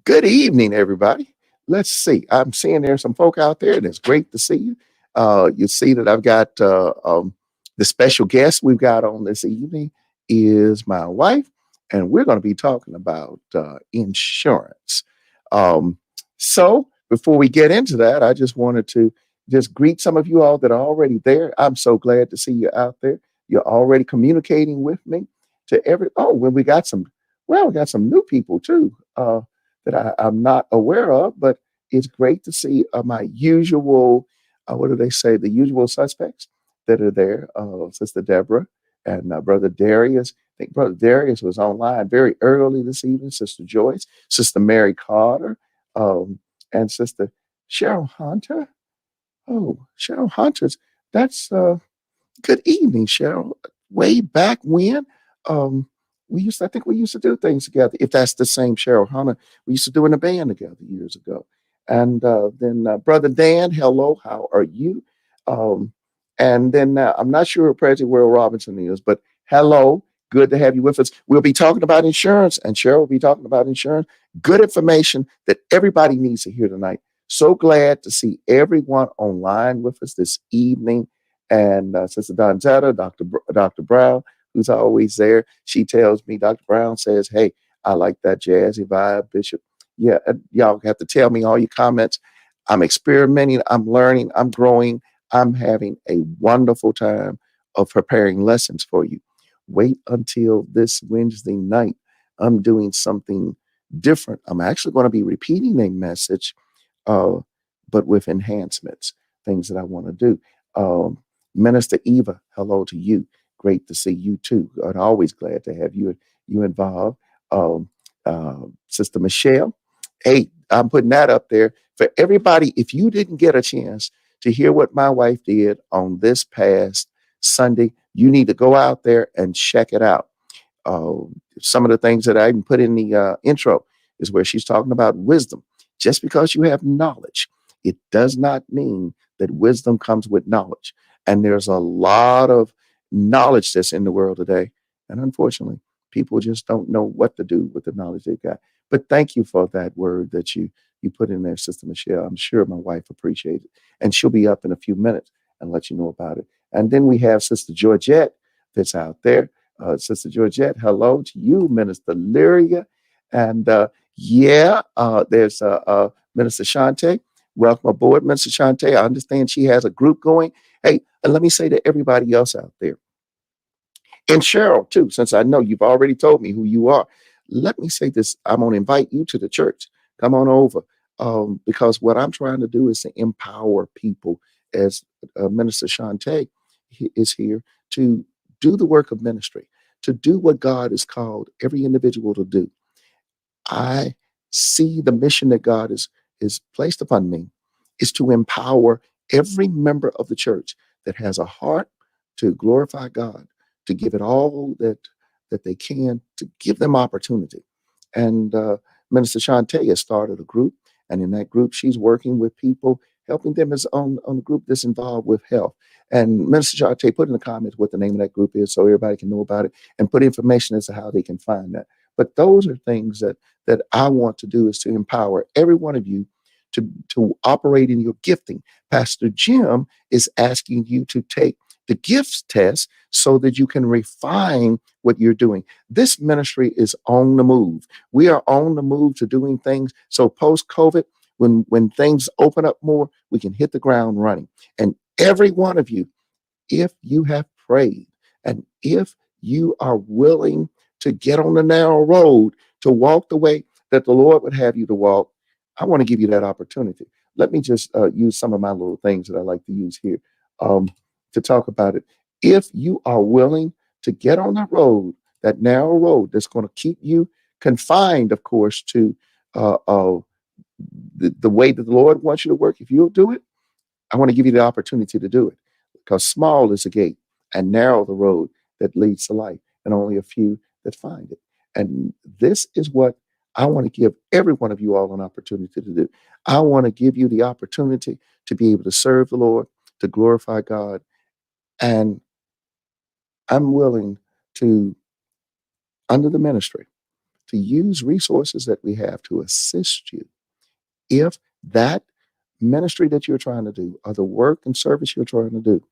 Good evening, everybody. Let's see. I'm seeing there's some folk out there, and it's great to see you. You see that I've got the special guest we've got on this evening is my wife, and we're going to be talking about insurance. Um, so before we get into that, I just wanted to just greet some of you all that are already there. I'm so glad to see you out there. You're already communicating with me to every. Oh, when we got some. Well, we got some new people too. That I'm not aware of, but it's great to see my usual, what do they say, the usual suspects that are there. Sister Deborah and Brother Darius. I think Brother Darius was online very early this evening. Sister Joyce, Sister Mary Carter, um, and Sister Cheryl Hunter. Oh, Cheryl Hunter's. That's good evening, Cheryl. Way back when, um, I think we used to do things together. If that's the same Cheryl Hunter, we used to do in a band together years ago. And then Brother Dan, hello, how are you? Um, and then I'm not sure who President Will Robinson is, but hello, good to have you with us. We'll be talking about insurance, and Cheryl will be talking about insurance. Good information that everybody needs to hear tonight. So glad to see everyone online with us this evening and Sister Donzetta, Dr. Brown, who's always there, she tells me, Dr. Brown says, hey, I like that jazzy vibe, Bishop. Yeah, y'all have to tell me all your comments. I'm experimenting, I'm learning, I'm growing. I'm having a wonderful time of preparing lessons for you. Wait until this Wednesday night. I'm doing something different. I'm actually going to be repeating a message, uh, but with enhancements, things that I want to do. Um, Minister Eva, hello to you. Great to see you too. I'm always glad to have you involved. Um, Sister Michelle, hey, I'm putting that up there for everybody. If you didn't get a chance to hear what my wife did on this past Sunday, you need to go out there and check it out. Uh, some of the things that I even put in the intro is where she's talking about wisdom. Just because you have knowledge, it does not mean that wisdom comes with knowledge. And there's a lot of knowledge that's in the world today. And unfortunately, people just don't know what to do with the knowledge they've got. But thank you for that word that you put in there, Sister Michelle. I'm sure my wife appreciates it. And she'll be up in a few minutes and let you know about it. And then we have Sister Georgette that's out there. Sister Georgette, hello to you, Minister Lyria. And there's Minister Shante. Welcome aboard, Minister Shante. I understand she has a group going. Hey, and let me say to everybody else out there, and Cheryl too, since I know you've already told me who you are, let me say this. I'm going to invite you to the church. Come on over. Because what I'm trying to do is to empower people as Minister Shante is here to do the work of ministry, to do what God has called every individual to do. I see the mission that God is placed upon me is to empower every member of the church that has a heart to glorify God, to give it all that they can, to give them opportunity. And Minister Shantae has started a group, and in that group, she's working with people, helping them as on a group that's involved with health. And Minister Shantae, put in the comments what the name of that group is so everybody can know about it, and put information as to how they can find that. But those are things that I want to do is to empower every one of you to operate in your gifting. Pastor Jim is asking you to take the gifts test so that you can refine what you're doing. This ministry is on the move. We are on the move to doing things. So post COVID, when things open up more, we can hit the ground running. And every one of you, if you have prayed and if you are willing to get on the narrow road to walk the way that the Lord would have you to walk, I want to give you that opportunity. Let me just use some of my little things that I like to use here um, to talk about it. If you are willing to get on that narrow road that's going to keep you confined, of course, to the way that the Lord wants you to work, if you'll do it, I want to give you the opportunity to do it because small is the gate and narrow the road that leads to life, and only a few that find it. And this is what I want to give every one of you all an opportunity to do. I want to give you the opportunity to be able to serve the Lord, to glorify God. And I'm willing to, under the ministry, to use resources that we have to assist you. If that ministry that you're trying to do, or the work and service you're trying to do,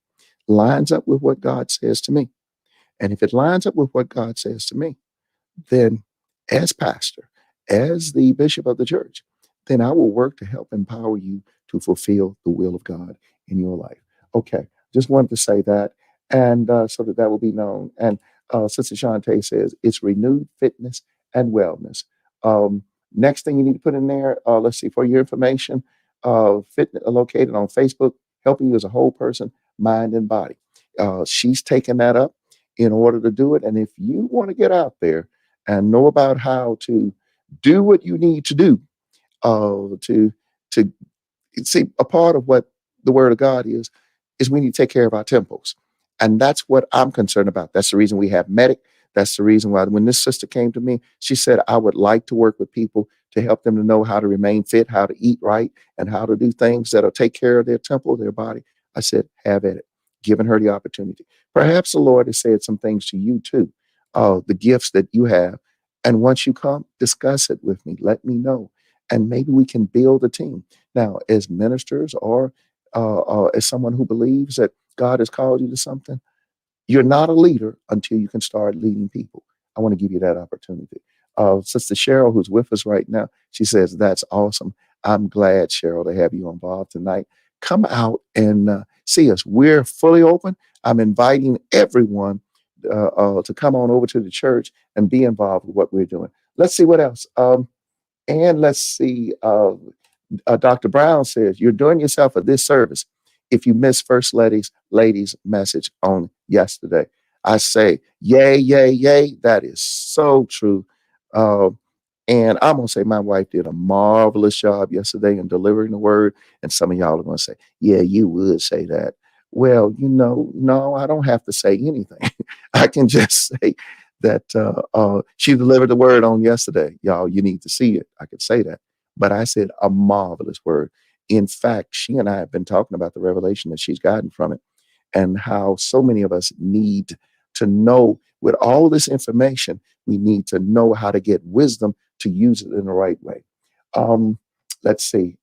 lines up with what God says to me, and if it lines up with what God says to me, then as pastor, as the bishop of the church, then I will work to help empower you to fulfill the will of God in your life. Okay, just wanted to say that, and so that that will be known. And Sister Shantae says it's renewed fitness and wellness. Next thing you need to put in there, let's see, for your information, fitness located on Facebook, helping you as a whole person, mind and body. She's taken that up in order to do it. And if you want to get out there and know about how to do what you need to do, to see, a part of what the word of God is we need to take care of our temples. And that's what I'm concerned about. That's the reason we have medic. That's the reason why when this sister came to me, she said, I would like to work with people to help them to know how to remain fit, how to eat right, and how to do things that'll take care of their temple, their body. I said, have at it, giving her the opportunity. Perhaps the Lord has said some things to you too, the gifts that you have. And once you come, discuss it with me. Let me know. And maybe we can build a team. Now, as ministers or as someone who believes that God has called you to something, you're not a leader until you can start leading people. I want to give you that opportunity. Sister Cheryl, who's with us right now, she says, that's awesome. I'm glad, Cheryl, to have you involved tonight. Come out and see us. We're fully open. I'm inviting everyone to come on over to the church and be involved with what we're doing. Let's see what else. And let's see. Dr. Brown says, you're doing yourself a disservice if you miss First Lady's message on yesterday. I say, yay, yay, yay. That is so true. Uh, and I'm going to say my wife did a marvelous job yesterday in delivering the word. And some of y'all are going to say, yeah, you would say that. Well, no, I don't have to say anything. I can just say that she delivered the word on yesterday. Y'all, you need to see it. I could say that. But I said a marvelous word. In fact, she and I have been talking about the revelation that she's gotten from it and how so many of us need to know with all this information, we need to know how to get wisdom to use it in the right way. Um, let's see.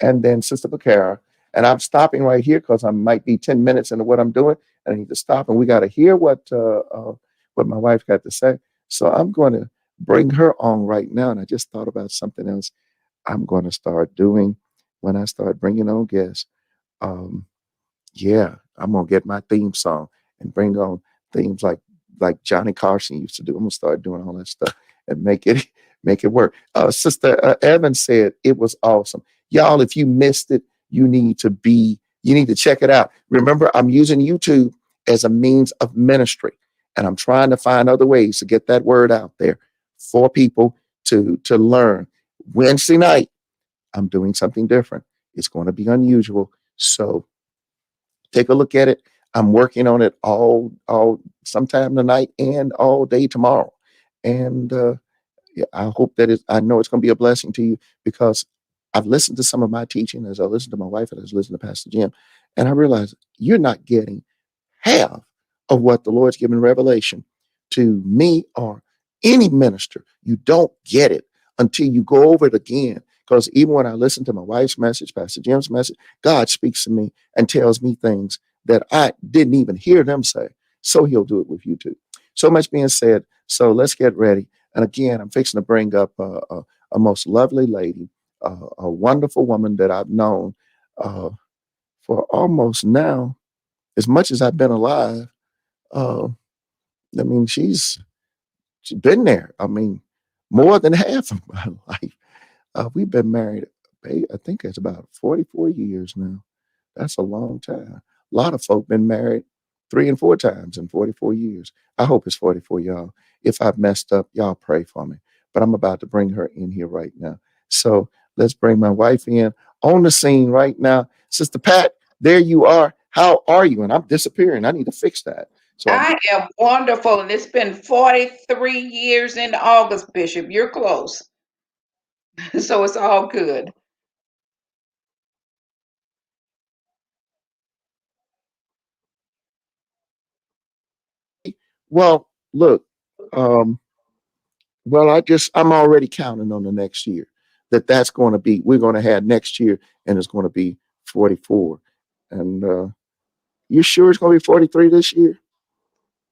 And then Sister Bacara, and I'm stopping right here because I might be 10 minutes into what I'm doing. And I need to stop and we got to hear what my wife got to say. So I'm going to bring her on right now. And I just thought about something else I'm going to start doing when I start bringing on guests. Um, yeah, I'm gonna get my theme song and bring on themes like Johnny Carson used to do. I'm gonna start doing all that stuff and make it make it work. Sister Evan said it was awesome, y'all. If you missed it, you need to check it out. Remember, I'm using YouTube as a means of ministry, and I'm trying to find other ways to get that word out there for people to learn. Wednesday night, I'm doing something different. It's going to be unusual, so take a look at it. I'm working on it all sometime tonight and all day tomorrow. And yeah, I hope that I know it's going to be a blessing to you because I've listened to some of my teaching as I listened to my wife and as I listened to Pastor Jim, and I realized you're not getting half of what the Lord's given revelation to me or any minister. You don't get it until you go over it again. Because even when I listen to my wife's message, Pastor Jim's message, God speaks to me and tells me things that I didn't even hear them say. So he'll do it with you too. So much being said. So let's get ready. And again, I'm fixing to bring up a most lovely lady, a wonderful woman that I've known uh, for almost now, as much as I've been alive. Uh, I mean, she's been there. I mean, more than half of my life. We've been married, I think it's about 44 years now. That's a long time. A lot of folk been married 3 and 4 times in 44 years. I hope it's 44, y'all. If I've messed up, y'all pray for me. But I'm about to bring her in here right now. So let's bring my wife in on the scene right now. Sister Pat, there you are. How are you? And I'm disappearing. I need to fix that. So I'm I am wonderful, and it's been 43 years in August, Bishop. You're close. So it's all good. well, look, um, Well, I'm already counting on the next year that's going to be, we're going to have next year and it's going to be 44. And you sure it's going to be 43 this year?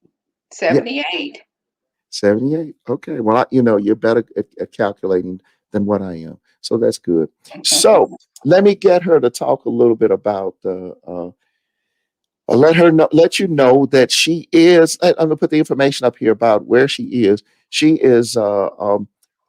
Yeah, 78. 78. Okay. Well, you're better at calculating than what I am. So that's good. So let me get her to talk a little bit about let you know that she is. I'm gonna put the information up here about where she is. She is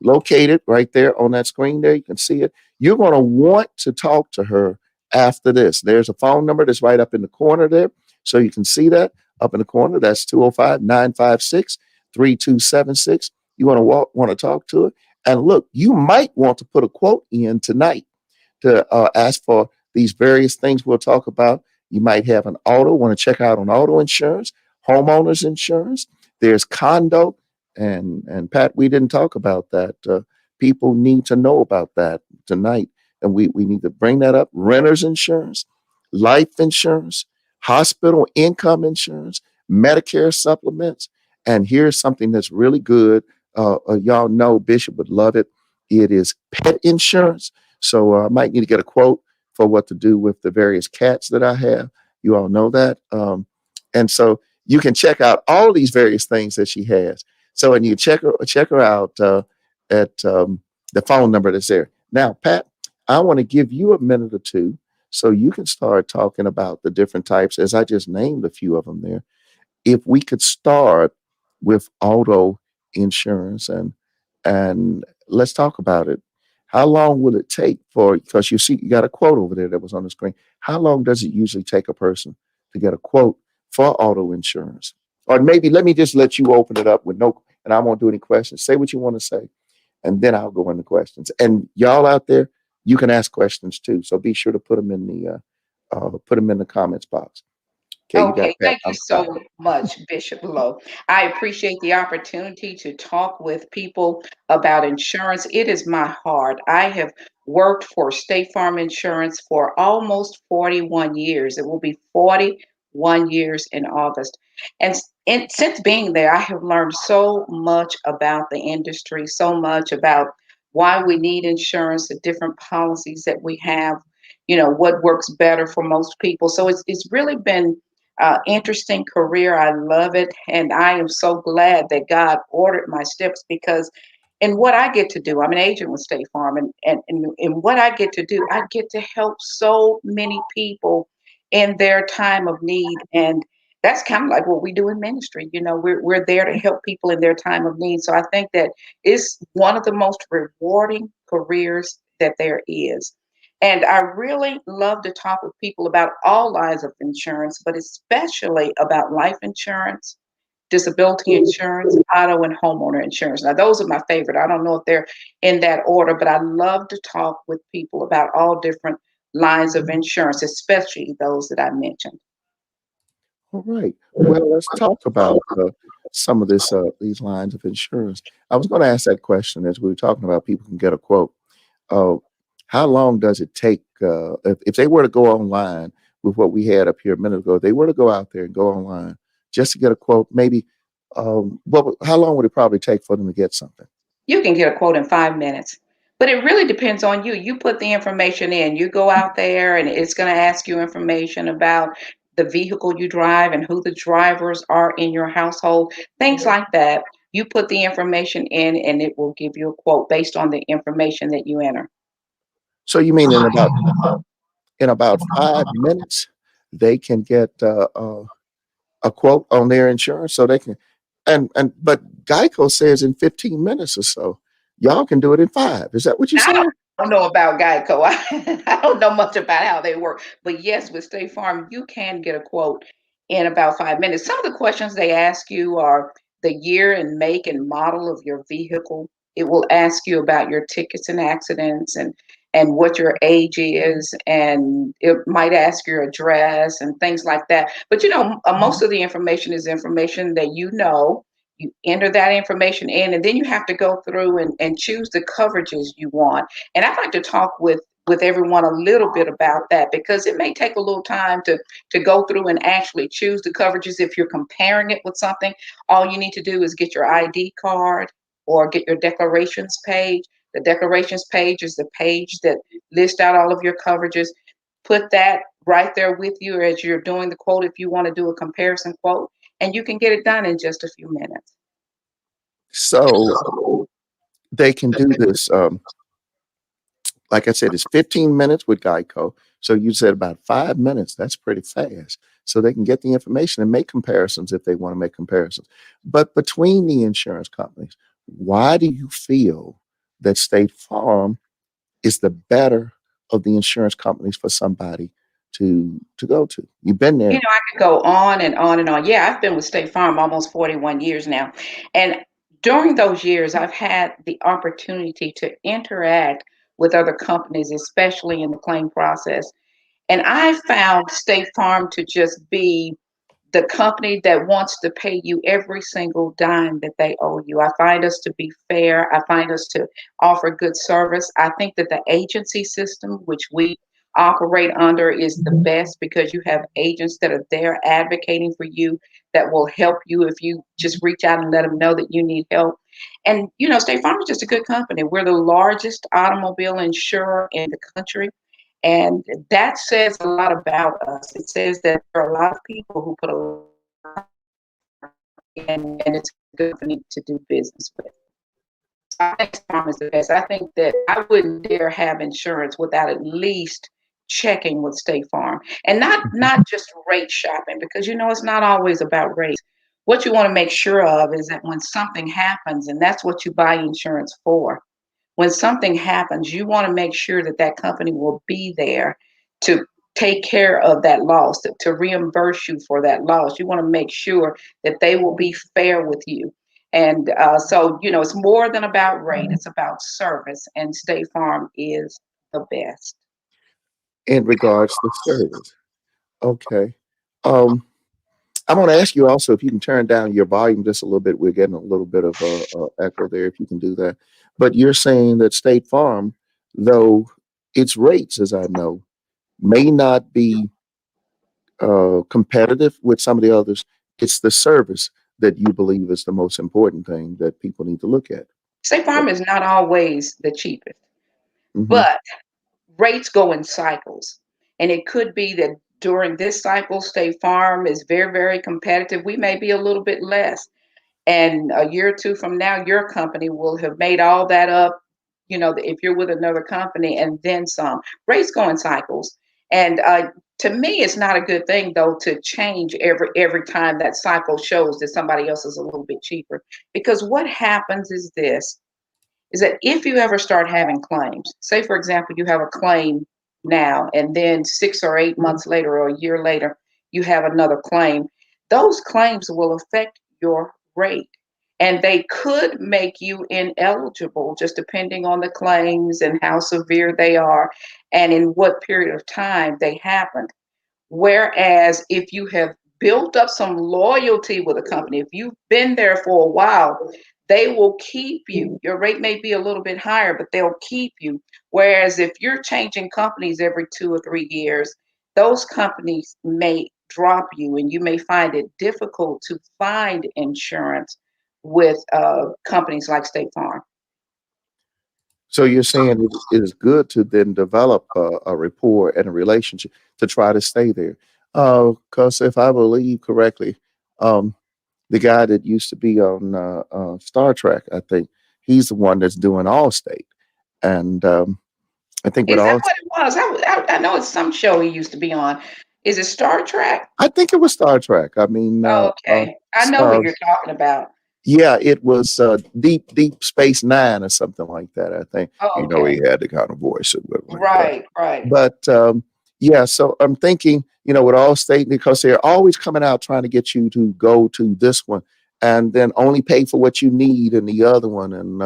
located right there on that screen there. You can see it. You're going to want to talk to her after this. There's a phone number that's right up in the corner there. So you can see that up in the corner. That's 205-956-3276. You want to talk to her. And look, you might want to put a quote in tonight to ask for these various things we'll talk about. You might have an auto, want to check out on auto insurance, homeowners insurance. There's condo, and Pat, we didn't talk about that. People need to know about that tonight, and we need to bring that up. Renters insurance, life insurance, hospital income insurance, Medicare supplements, and here's something that's really good. Y'all know Bishop would love it. It is pet insurance. So I might need to get a quote for what to do with the various cats that I have. You all know that. And so you can check out all these various things that she has. So, and you check her out at the phone number that's there. Now, Pat, I want to give you a minute or two so you can start talking about the different types, as I just named a few of them there. If we could start with auto insurance, and let's talk about it. How long will it take for, because you see you got a quote over there that was on the screen. How long does it usually take a person to get a quote for auto insurance? Or maybe let me just let you open it up with no, and I won't do any questions. Say what you want to say, and then I'll go into questions. And y'all out there, you can ask questions too. So be sure to put them in the comments box. Okay, you got Okay, that. thank you so much, Bishop Lowe. I appreciate the opportunity to talk with people about insurance. It is my heart. I have worked for State Farm Insurance for almost 41 years. It will be 41 years in August. And since being there, I have learned so much about the industry, so much about why we need insurance, the different policies that we have, what works better for most people. So it's really been interesting career. I love it. And I am so glad that God ordered my steps because in what I get to do, I'm an agent with State Farm, and what I get to do, I get to help so many people in their time of need. And that's kind of like what we do in ministry. We're there to help people in their time of need. So I think that it's one of the most rewarding careers that there is. And I really love to talk with people about all lines of insurance, but especially about life insurance, disability insurance, auto, and homeowner insurance. Now, those are my favorite. I don't know if they're in that order, but I love to talk with people about all different lines of insurance, especially those that I mentioned. All right. Well, let's talk about some of these lines of insurance. I was going to ask that question as we were talking about people can get a quote. Uh, how long does it take if they were to go online with what we had up here a minute ago? They were to go out there and go online just to get a quote. Maybe how long would it probably take for them to get something? You can get a quote in 5 minutes. But it really depends on you. You put the information in. You go out there and it's going to ask you information about the vehicle you drive and who the drivers are in your household, things like that. You put the information in and it will give you a quote based on the information that you enter. So you mean in about 5 minutes they can get a quote on their insurance, so they can, and but Geico says in 15 minutes or so. Y'all can do it in 5. Is that what you're I saying? don't know about Geico. I don't know much about how they work. But yes, with State Farm, you can get a quote in about 5 minutes. Some of the questions they ask you are the year and make and model of your vehicle. It will ask you about your tickets and accidents and what your age is, and it might ask your address and things like that. But most of the information is information that you enter that information in, and then you have to go through and choose the coverages you want. And I'd like to talk with everyone a little bit about that because it may take a little time to go through and actually choose the coverages. If you're comparing it with something, all you need to do is get your ID card, or get your declarations page. The declarations page is the page that lists out all of your coverages. Put that right there with you as you're doing the quote if you want to do a comparison quote, and you can get it done in just a few minutes. So they can do this. Like I said, it's 15 minutes with Geico. So you said about 5 minutes. That's pretty fast. So they can get the information and make comparisons if they want to make comparisons. But between the insurance companies, why do you feel that State Farm is the better of the insurance companies for somebody to go to? You've been there. I could go on and on and on. Yeah, I've been with State Farm almost 41 years now. And during those years, I've had the opportunity to interact with other companies, especially in the claim process. And I found State Farm to just be the company that wants to pay you every single dime that they owe you. I find us to be fair. I find us to offer good service. I think that the agency system, which we operate under, is the best because you have agents that are there advocating for you that will help you if you just reach out and let them know that you need help. And, State Farm is just a good company. We're the largest automobile insurer in the country. And that says a lot about us. It says that there are a lot of people who put a lot in, and it's a good company to do business with. So I think State Farm is the best. I think that I wouldn't dare have insurance without at least checking with State Farm, and not just rate shopping, because it's not always about rates. What you want to make sure of is that when something happens, and that's what you buy insurance for, when something happens, you want to make sure that that company will be there to take care of that loss, to reimburse you for that loss. You want to make sure that they will be fair with you. And it's more than about rate, it's about service. And State Farm is the best. In regards to service. Okay. Um, I'm going to ask you also if you can turn down your volume just a little bit. We're getting a little bit of a echo there. If you can do that, but you're saying that State Farm, though its rates, as I know, may not be competitive with some of the others, it's the service that you believe is the most important thing that people need to look at. State Farm is not always the cheapest, Mm-hmm. but rates go in cycles. And it could be that during this cycle, State Farm is very, very competitive. We may be a little bit less. And a year or two from now, your company will have made all that up, if you're with another company and then some. Rates go in cycles. And to me, it's not a good thing, though, to change every time that cycle shows that somebody else is a little bit cheaper. Because what happens is that if you ever start having claims, say, for example, you have a claim now, and then 6 or 8 months later or a year later, you have another claim, those claims will affect your rate. And they could make you ineligible just depending on the claims and how severe they are and in what period of time they happened. Whereas if you have built up some loyalty with a company, if you've been there for a while, they will keep you. Your rate may be a little bit higher, but they'll keep you. Whereas if you're changing companies every 2 or 3 years, those companies may drop you and you may find it difficult to find insurance with companies like State Farm. So you're saying it is good to then develop a rapport and a relationship to try to stay there. Because if I believe correctly, um, the guy that used to be on Star Trek, I think he's the one that's doing Allstate, and I think with Is that all, what it was? I know it's some show he used to be on. Is it Star Trek? I think it was Star Trek. I mean, Okay. I know who you're talking about. yeah, it was Deep Space Nine or something like that. I think Oh, he okay. had the kind of voice that went like that. Right, right. But yeah, so I'm thinking, with Allstate, because they're always coming out trying to get you to go to this one and then only pay for what you need in the other one, and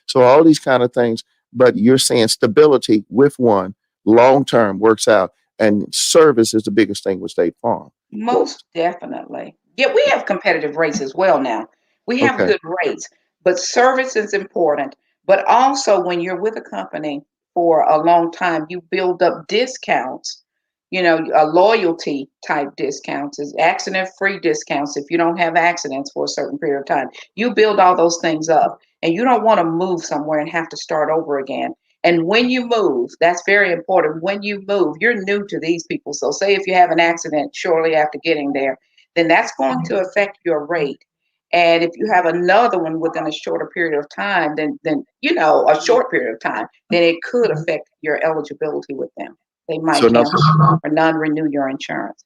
so all these kind of things. But you're saying stability with one long term works out, and service is the biggest thing with State Farm. Most definitely. Yeah, we have competitive rates as well now. We have Okay. good rates, but service is important. But also, when you're with a company for a long time, you build up discounts, a loyalty type discounts, is accident free discounts if you don't have accidents for a certain period of time. You build all those things up. and you don't want to move somewhere and have to start over again. And when you move, that's very important. When you move, you're new to these people. So, say if you have an accident shortly after getting there, then that's going to affect your rate. And if you have another one within a shorter period of time, then a short period of time, then it could affect your eligibility with them. They might So, cancel or non-renew your insurance.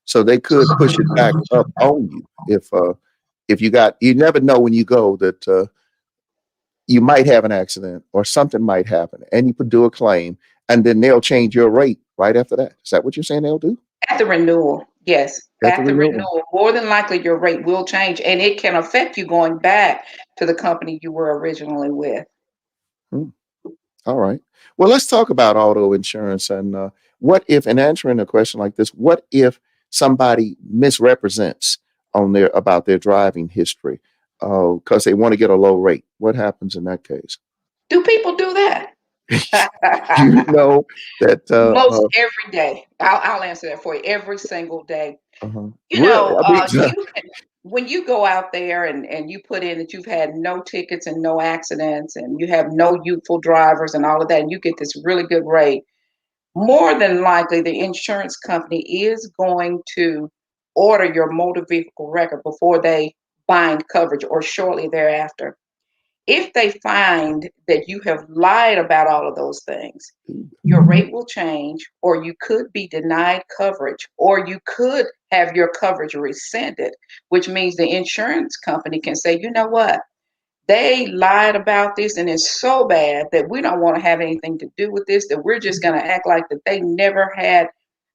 so they could push it back up on you if you never know when you go that you might have an accident or something might happen, and you could do a claim, and then they'll change your rate right after that. Is that what you're saying they'll do At the renewal, yes. at the At the renewal? renewal, more than likely your rate will change, and it can affect you going back to the company you were originally with. Hmm. All right. Well, let's talk about auto insurance and what if, in answering a question like this, what if somebody misrepresents on their about their driving history because they want to get a low rate? What happens in that case? Do people do that? You know that Most every day. I'll answer that for you every single day. really, I mean, You can, when you go out there and you put in that you've had no tickets and no accidents and you have no youthful drivers and all of that, and you get this really good rate, more than likely the insurance company is going to order your motor vehicle record before they bind coverage or shortly thereafter. If they find that you have lied about all of those things, your rate will change, or you could be denied coverage, or you could have your coverage rescinded, which means the insurance company can say, you know what? They lied about this and it's so bad that we don't want to have anything to do with this, that we're just going to act like that they never had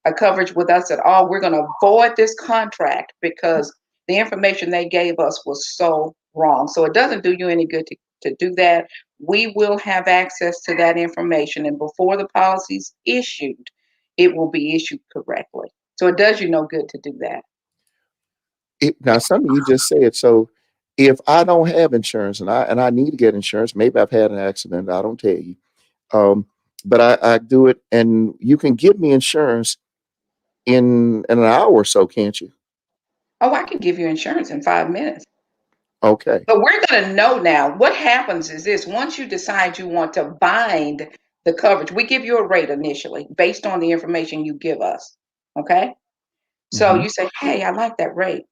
a coverage with us at all. We're going to void this contract because the information they gave us was so wrong. So it doesn't do you any good to do that. We will have access to that information, and before the policy's issued, it will be issued correctly. So it does you no good to do that. now something you just said. So if I don't have insurance and I need to get insurance, maybe I've had an accident. I don't tell you, um, but I do it, and you can give me insurance in an hour or so, can't you? Oh, I can give you insurance in 5 minutes. Okay. But we're going to know now. What happens is this: once you decide you want to bind the coverage, we give you a rate initially based on the information you give us. Okay. So Hmm. you say, hey, I like that rate.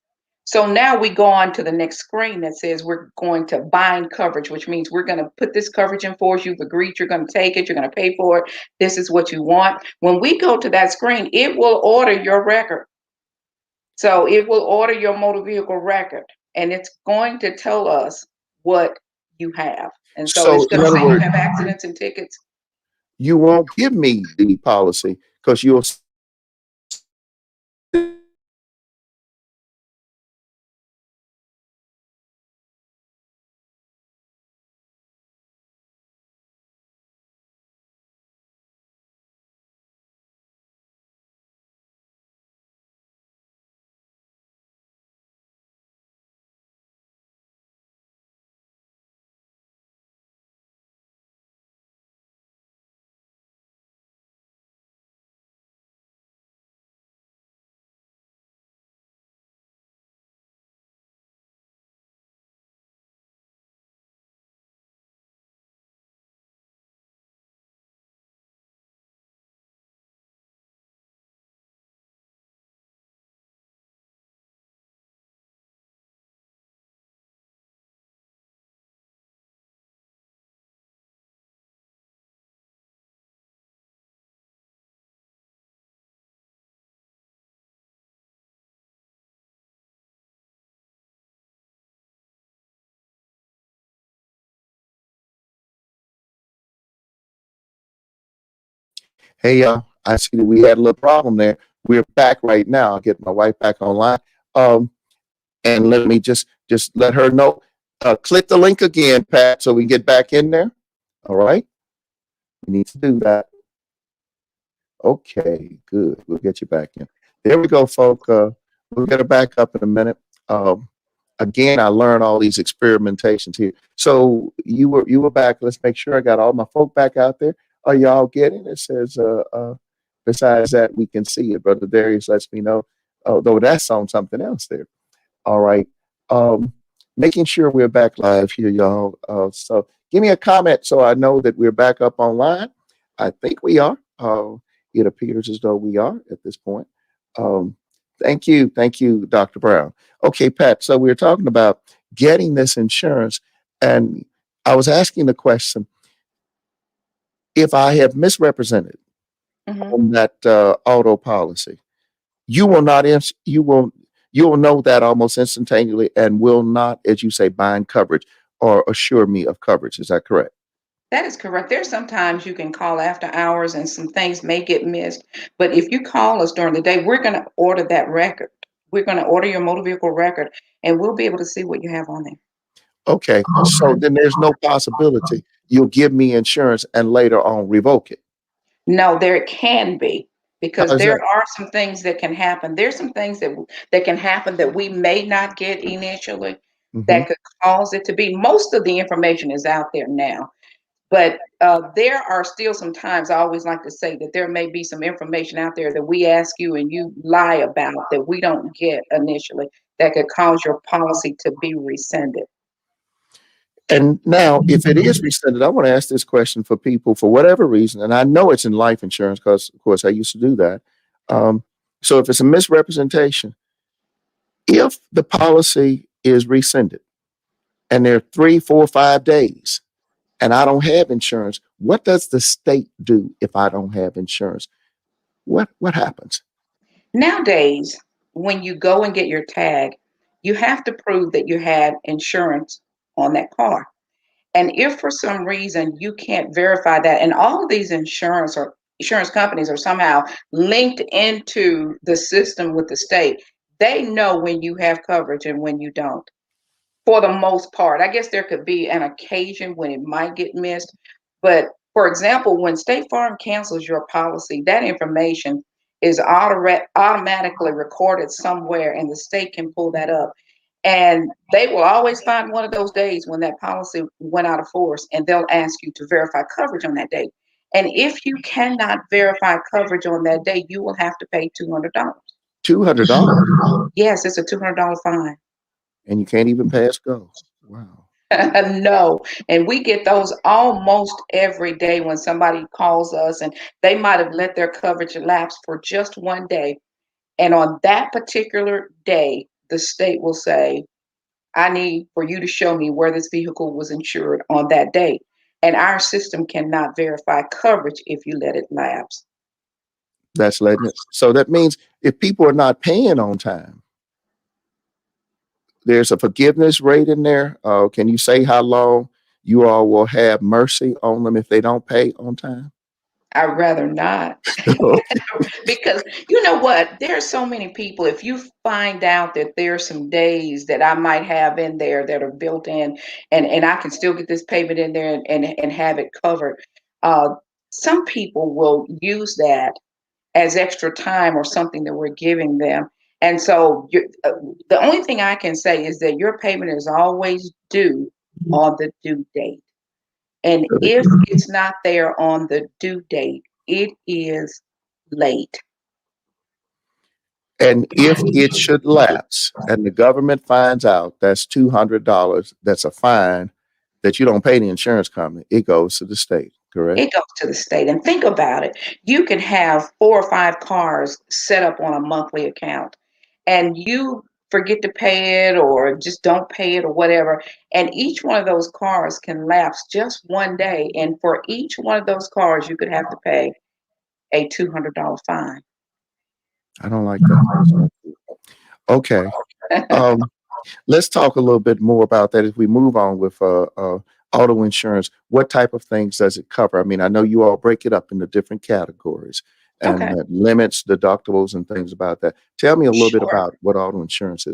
So now we go on to the next screen that says we're going to bind coverage, which means we're going to put this coverage in force. You've agreed you're going to take it, you're going to pay for it. This is what you want. When we go to that screen, it will order your record. So it will order your motor vehicle record, and it's going to tell us what you have. And so So it's in going to other say you words, have accidents and tickets. you won't give me the policy because you'll hey, I see that we had a little problem there. We're back right now. I'll get my wife back online. Um, and let me just let her know. Click the link again, Pat, so we can get back in there. All right. We need to do that. Okay, good. We'll get you back in. There we go, folk. We'll get her back up in a minute. Um, Again, I learned all these experimentations here. So you were back. Let's make sure I got all my folk back out there. Are y'all getting it? It says besides that, we can see it. Brother Darius lets me know. Though that's on something else there. All right. Um, making sure we're back live here, y'all. So give me a comment so I know that we're back up online. I think we are. It appears as though we are at this point. Um, thank you, Dr. Brown. Okay, Pat. So we were talking about getting this insurance, and I was asking the question: if I have misrepresented Mhm. on that auto policy, you will not you will know that almost instantaneously and will not, as you say, bind coverage or assure me of coverage. Is that correct? That is correct. There's sometimes you can call after hours and some things may get missed. But if you call us during the day, we're going to order that record. We're going to order your motor vehicle record and we'll be able to see what you have on there. Okay, so then there's no possibility you'll give me insurance and later on revoke it. No, there can be because How is there that? are some things that can happen. There's some things that can happen that we may not get initially Hmm. that could cause it to be. Most of the information is out there now. But there are still some times I always like to say that there may be some information out there that we ask you and you lie about that we don't get initially that could cause your policy to be rescinded. And now, if it is rescinded, I want to ask this question for people for whatever reason, and I know it's in life insurance because, of course, I used to do that. Um, so, if it's a misrepresentation, if the policy is rescinded and there are 3, 4, 5 days and I don't have insurance, what does the state do if I don't have insurance? What happens? Nowadays, when you go and get your tag, you have to prove that you had insurance on that car. And if for some reason you can't verify that, and all of these insurance companies are somehow linked into the system with the state, they know when you have coverage and when you don't. For the most part, I guess there could be an occasion when it might get missed. But for example, when State Farm cancels your policy, that information is automatically recorded somewhere, and the state can pull that up. And they will always find one of those days when that policy went out of force, and they'll ask you to verify coverage on that date. And if you cannot verify coverage on that day, you will have to pay $200. $200 Yes, it's a $200 fine. and you can't even pass go. Wow. No, and we get those almost every day when somebody calls us and they might have let their coverage lapse for just one day. And on that particular day, the state will say, I need for you to show me where this vehicle was insured on that date. And our system cannot verify coverage if you let it lapse. That's letting it. So that means if people are not paying on time, there's a forgiveness rate in there. Can you say how long you all will have mercy on them if they don't pay on time? I'd rather not. Okay. Because you know what? There are so many people. If you find out that there are some days that I might have in there that are built in, and I can still get this payment in there and have it covered, uh, some people will use that as extra time or something that we're giving them. And so the only thing I can say is that your payment is always due on the due date. And if it's not there on the due date, it is late. And if it should lapse and the government finds out that's $200, that's a fine that you don't pay the insurance company, it goes to the state, correct? It goes to the state. And think about it. You can have 4 or 5 cars set up on a monthly account and you forget to pay it or just don't pay it or whatever. And each one of those cars can lapse just one day. And for each one of those cars, you could have to pay a $200 fine. I don't like that. That's not cool. Okay. Um, let's talk a little bit more about that as we move on with auto insurance. What type of things does it cover? I mean, I know you all break it up into different categories and Okay, limits, deductibles, and things about that. Tell me a little bit sure. about what auto insurance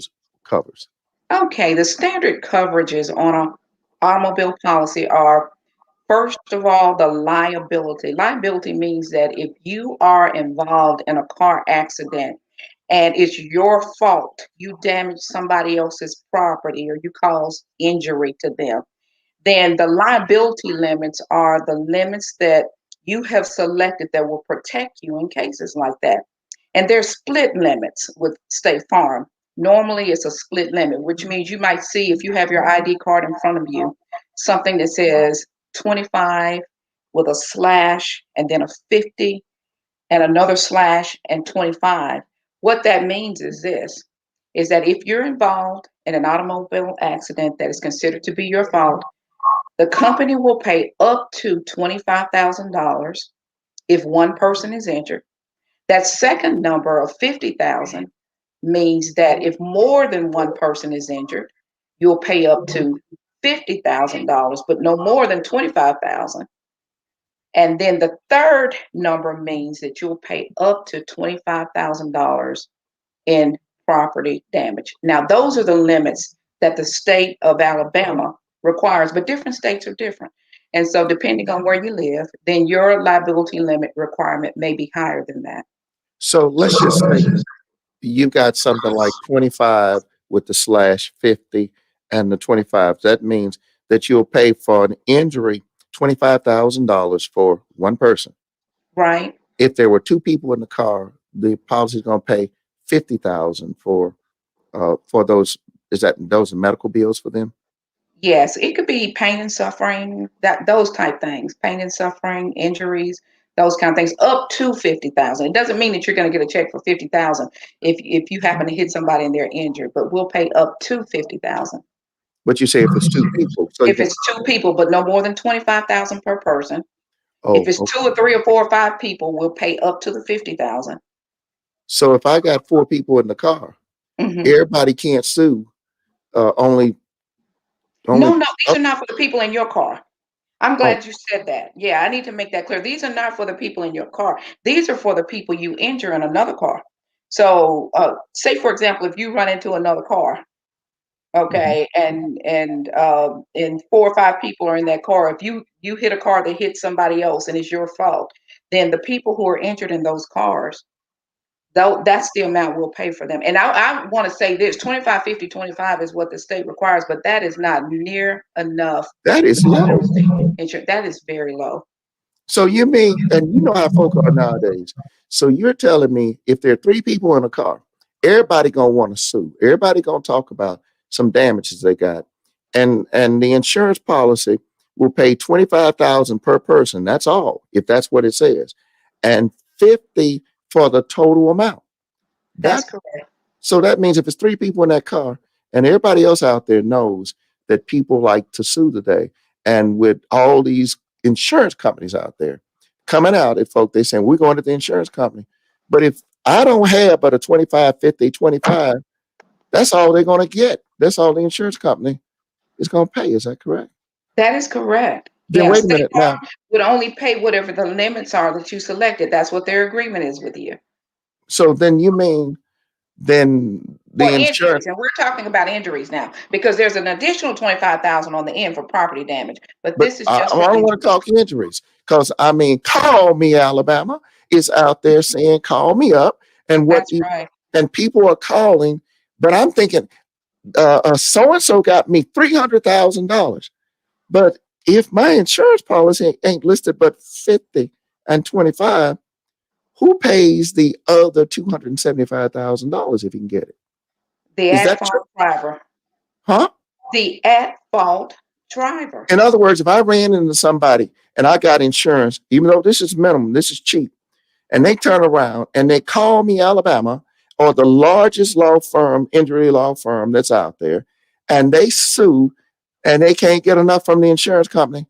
covers. Okay, the standard coverages on a automobile policy are first of all the liability. Liability means that if you are involved in a car accident and it's your fault, you damage somebody else's property or you cause injury to them, then the liability limits are the limits that you have selected that will protect you in cases like that. And there's split limits with State Farm. Normally, it's a split limit, which means you might see if you have your ID card in front of you, something that says 25 with a slash and then a 50 and another slash and 25. What that means is this, is that if you're involved in an automobile accident that is considered to be your fault, the company will pay up to $25,000 if one person is injured. That second number of 50,000 means that if more than one person is injured, you'll pay up to $50,000, but no more than 25,000. And then the third number means that you'll pay up to $25,000 in property damage. Now, those are the limits that the state of Alabama requires, but different states are different. And so, depending on where you live, then your liability limit requirement may be higher than that. So let's just say you got something like 25 with the slash 50 and the 25. That means that you'll pay for an injury $25,000 for one person. Right? If there were two people in the car, the policy is going to pay 50,000 for those. Is that those are medical bills for them? Yes, it could be pain and suffering, that those type things, pain and suffering, injuries, those kind of things, up to 50,000. It doesn't mean that you're going to get a check for 50,000 if you happen to hit somebody and they're injured, but we'll pay up to 50,000. But you say if it's two people, so you If can. it's two people, but no more than 25,000 per person. If Oh, it's two or three or four or five people, we'll pay up to the 50,000. so if I got four people in the car, Hmm. everybody can't sue. Only, only. No, no, Oh, these are not for the people in your car. I'm oh, glad you said that. Yeah, I need to make that clear. These are not for the people in your car. These are for the people you injure in another car. So, say for example, if you run into another car, mhm. okay, and four or five people are in that car. If you hit a car that hit somebody else and it's your fault, then the people who are injured in those cars, though, that's the amount we'll pay for them. And I want to say this: 25, 50, 25 is what the state requires, but that is not near enough That is low. insurance. That is very low. So you mean, and you know how folk are nowadays. So you're telling me if there are three people in a car, everybody gonna want to sue. Everybody gonna talk about some damages they got, and the insurance policy will pay 25,000 per person. That's all, if that's what it says, and 50 for the total amount. That's That correct. so that means if it's three people in that car, and everybody else out there knows that people like to sue today, and with all these insurance companies out there coming out at folk, they saying we're going to the insurance company. But if I don't have but a 25, 50, 25, that's all they're going to get. That's all the insurance company is going to pay. Is that correct? That is correct. Then Yeah, wait a State minute now. Farm would only pay whatever the limits are that you selected. That's what their agreement is with you. So then you mean then For the insurance. injuries, and we're talking about injuries now because there's an additional 25,000 on the end for property damage, but But this is I just for don't want to injuries. talk injuries because I mean, call me Alabama is out there saying, call me up, and what That's you right. and people are calling. But I'm thinking, so and so got me $300,000. But if my insurance policy ain't listed but 50 and 25, who pays the other $275,000 if you can get it? The Is at that true? fault driver. Huh? The at fault driver. In other words, if I ran into somebody and I got insurance, even though this is minimum, this is cheap, and they turn around and they call me Alabama or the largest law firm, injury law firm that's out there, and they sue and they can't get enough from the insurance company,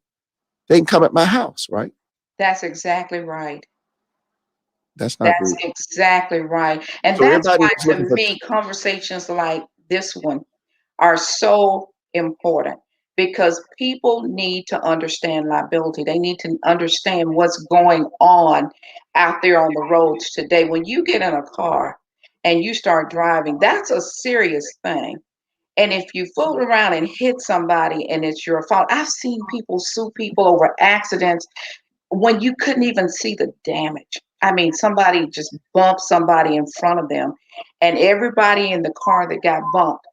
they can come at my house, right? That's exactly right. That's not That's good. exactly right. And So that's everybody why, is to looking for. me, conversations like this one are so important because people need to understand liability. They need to understand what's going on out there on the roads today. When you get in a car and you start driving, that's a serious thing. And if you fool around and hit somebody and it's your fault, I've seen people sue people over accidents when you couldn't even see the damage. I mean, somebody just bumped somebody in front of them, and everybody in the car that got bumped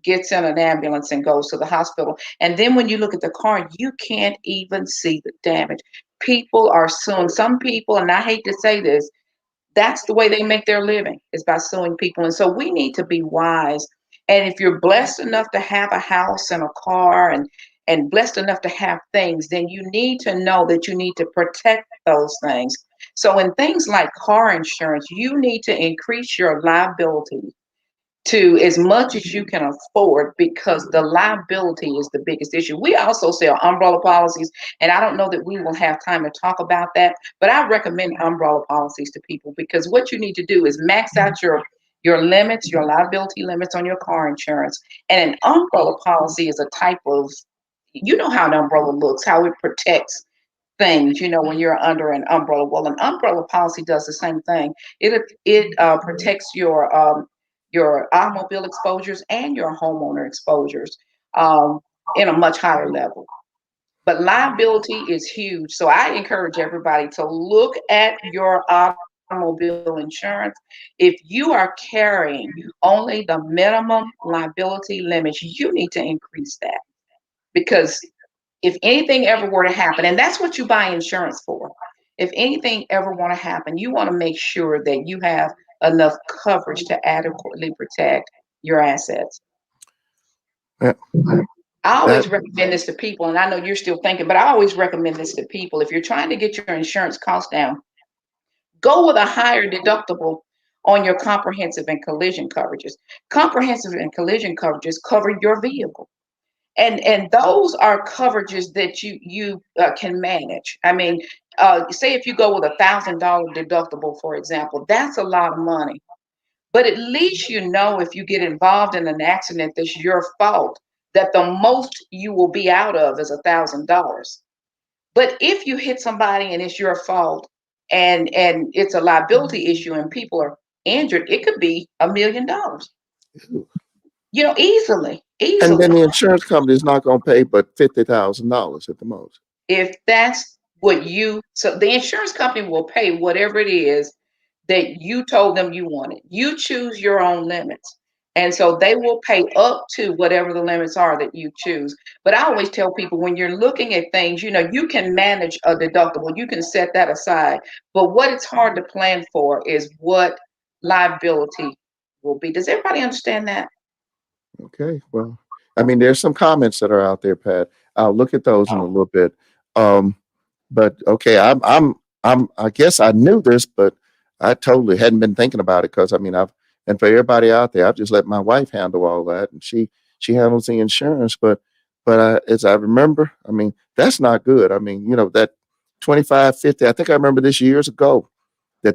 gets in an ambulance and goes to the hospital. And then when you look at the car, you can't even see the damage. People are suing. Some people, and I hate to say this, That's the way they make their living, is by suing people. And so we need to be wise. And if you're blessed enough to have a house and a car and blessed enough to have things, then you need to know that you need to protect those things. So in things like car insurance, you need to increase your liability to as much as you can afford, because the liability is the biggest issue. We also sell umbrella policies, and I don't know that we will have time to talk about that, but I recommend umbrella policies to people, because what you need to do is max out your limits, your liability limits on your car insurance. And an umbrella policy is a type of, you know how an umbrella looks, how it protects things, when you're under an umbrella. Well, an umbrella policy does the same thing. It protects your automobile exposures and your homeowner exposures um, in a much higher level. But liability is huge. So I encourage everybody to look at your automobile insurance. If you are carrying only the minimum liability limits, you need to increase that, because if anything ever were to happen, and that's what you buy insurance for. If anything ever want to happen, you want to make sure that you have enough coverage to adequately protect your assets. Yeah, I that always recommend this to people, and I know you're still thinking, but I always recommend this to people. If you're trying to get your insurance costs down, go with a higher deductible on your comprehensive and collision coverages. Comprehensive and collision coverages cover your vehicle. And those are coverages that you can manage. I mean, say if you go with $1,000 deductible, for example, that's a lot of money. But at least you know, if you get involved in an accident that's your fault, that the most you will be out of is $1,000. But if you hit somebody and it's your fault, and it's a liability issue and people are injured, it could be $1 million. Easily, and then easily. the insurance company is not going to pay but $50,000 at the most. If that's what so the insurance company will pay whatever it is that you told them you wanted. You choose your own limits. And so they will pay up to whatever the limits are that you choose. But I always tell people, when you're looking at things, you can manage a deductible, you can set that aside. But what it's hard to plan for is what liability will be. Does everybody understand that? Okay, well, I mean, there's some comments that are out there, Pat. I'll look at those in a little bit. Um, but okay, I guess I knew this, but I totally hadn't been thinking about it, because I mean, and for everybody out there, I've just let my wife handle all that, and she handles the insurance. But as I remember, I mean, that's not good. I mean, that 25, 50. I think I remember this years ago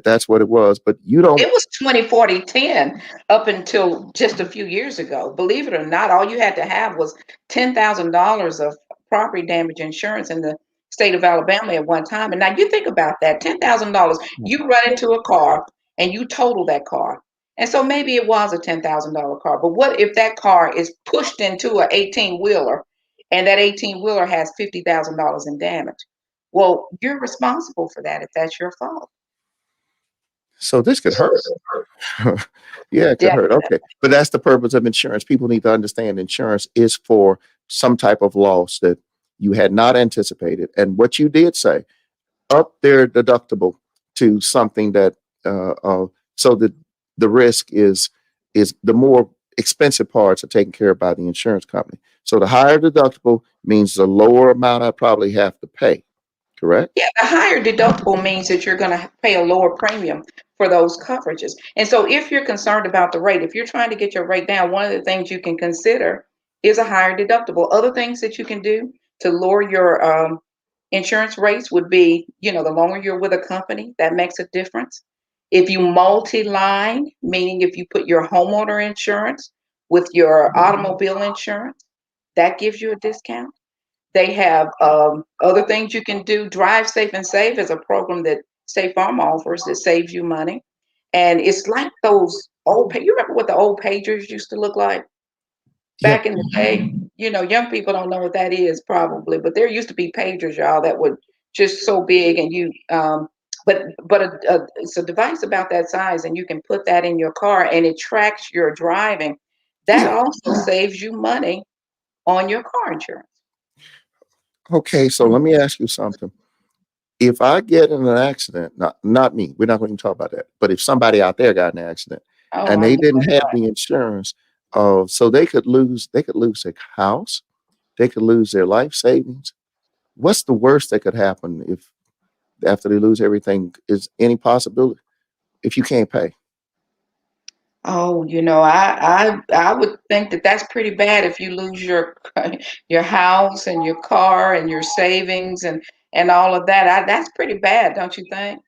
that's what it was. But you don't. It was 2040-10 up until just a few years ago. Believe it or not, all you had to have was $10,000 of property damage insurance in the state of Alabama at one time. And now you think about that, $10,000, you run into a car and you total that car. And so maybe it was a $10,000 car, but what if that car is pushed into an 18-wheeler and that 18-wheeler has $50,000 in damage? Well, you're responsible for that if that's your fault. So this could hurt. Yeah, it could hurt. Okay. But that's the purpose of insurance. People need to understand insurance is for some type of loss that you had not anticipated. And what you did say, up their deductible to something that, so that the risk is the more expensive parts are taken care of by the insurance company. So the higher deductible means the lower amount I probably have to pay. Correct? Yeah, the higher deductible means that you're going to pay a lower premium for those coverages. And so if you're concerned about the rate, if you're trying to get your rate down, one of the things you can consider is a higher deductible. Other things that you can do to lower your insurance rates would be, the longer you're with a company, that makes a difference. If you multi-line, meaning if you put your homeowner insurance with your automobile insurance, that gives you a discount. They have other things you can do. Drive Safe and Save is a program that State Farm offers that saves you money. And it's like those you remember what the old pagers used to look like Yep. back in the day? Young people don't know what that is probably, but there used to be pagers, y'all, that were just so big, and it's a device about that size, and you can put that in your car, and it tracks your driving. That Yeah. also saves you money on your car insurance. Okay. So let me ask you something. if I get in an accident, not me, we're not going to talk about that. But if somebody out there got in an accident Oh, and I they know didn't that's have right. the insurance, so they could lose their house, they could lose their life savings. What's the worst that could happen if after they lose everything? Is any possibility if you can't pay? Oh, I would think that that's pretty bad if you lose your your house and your car and your savings and all of that. That's pretty bad, don't you think?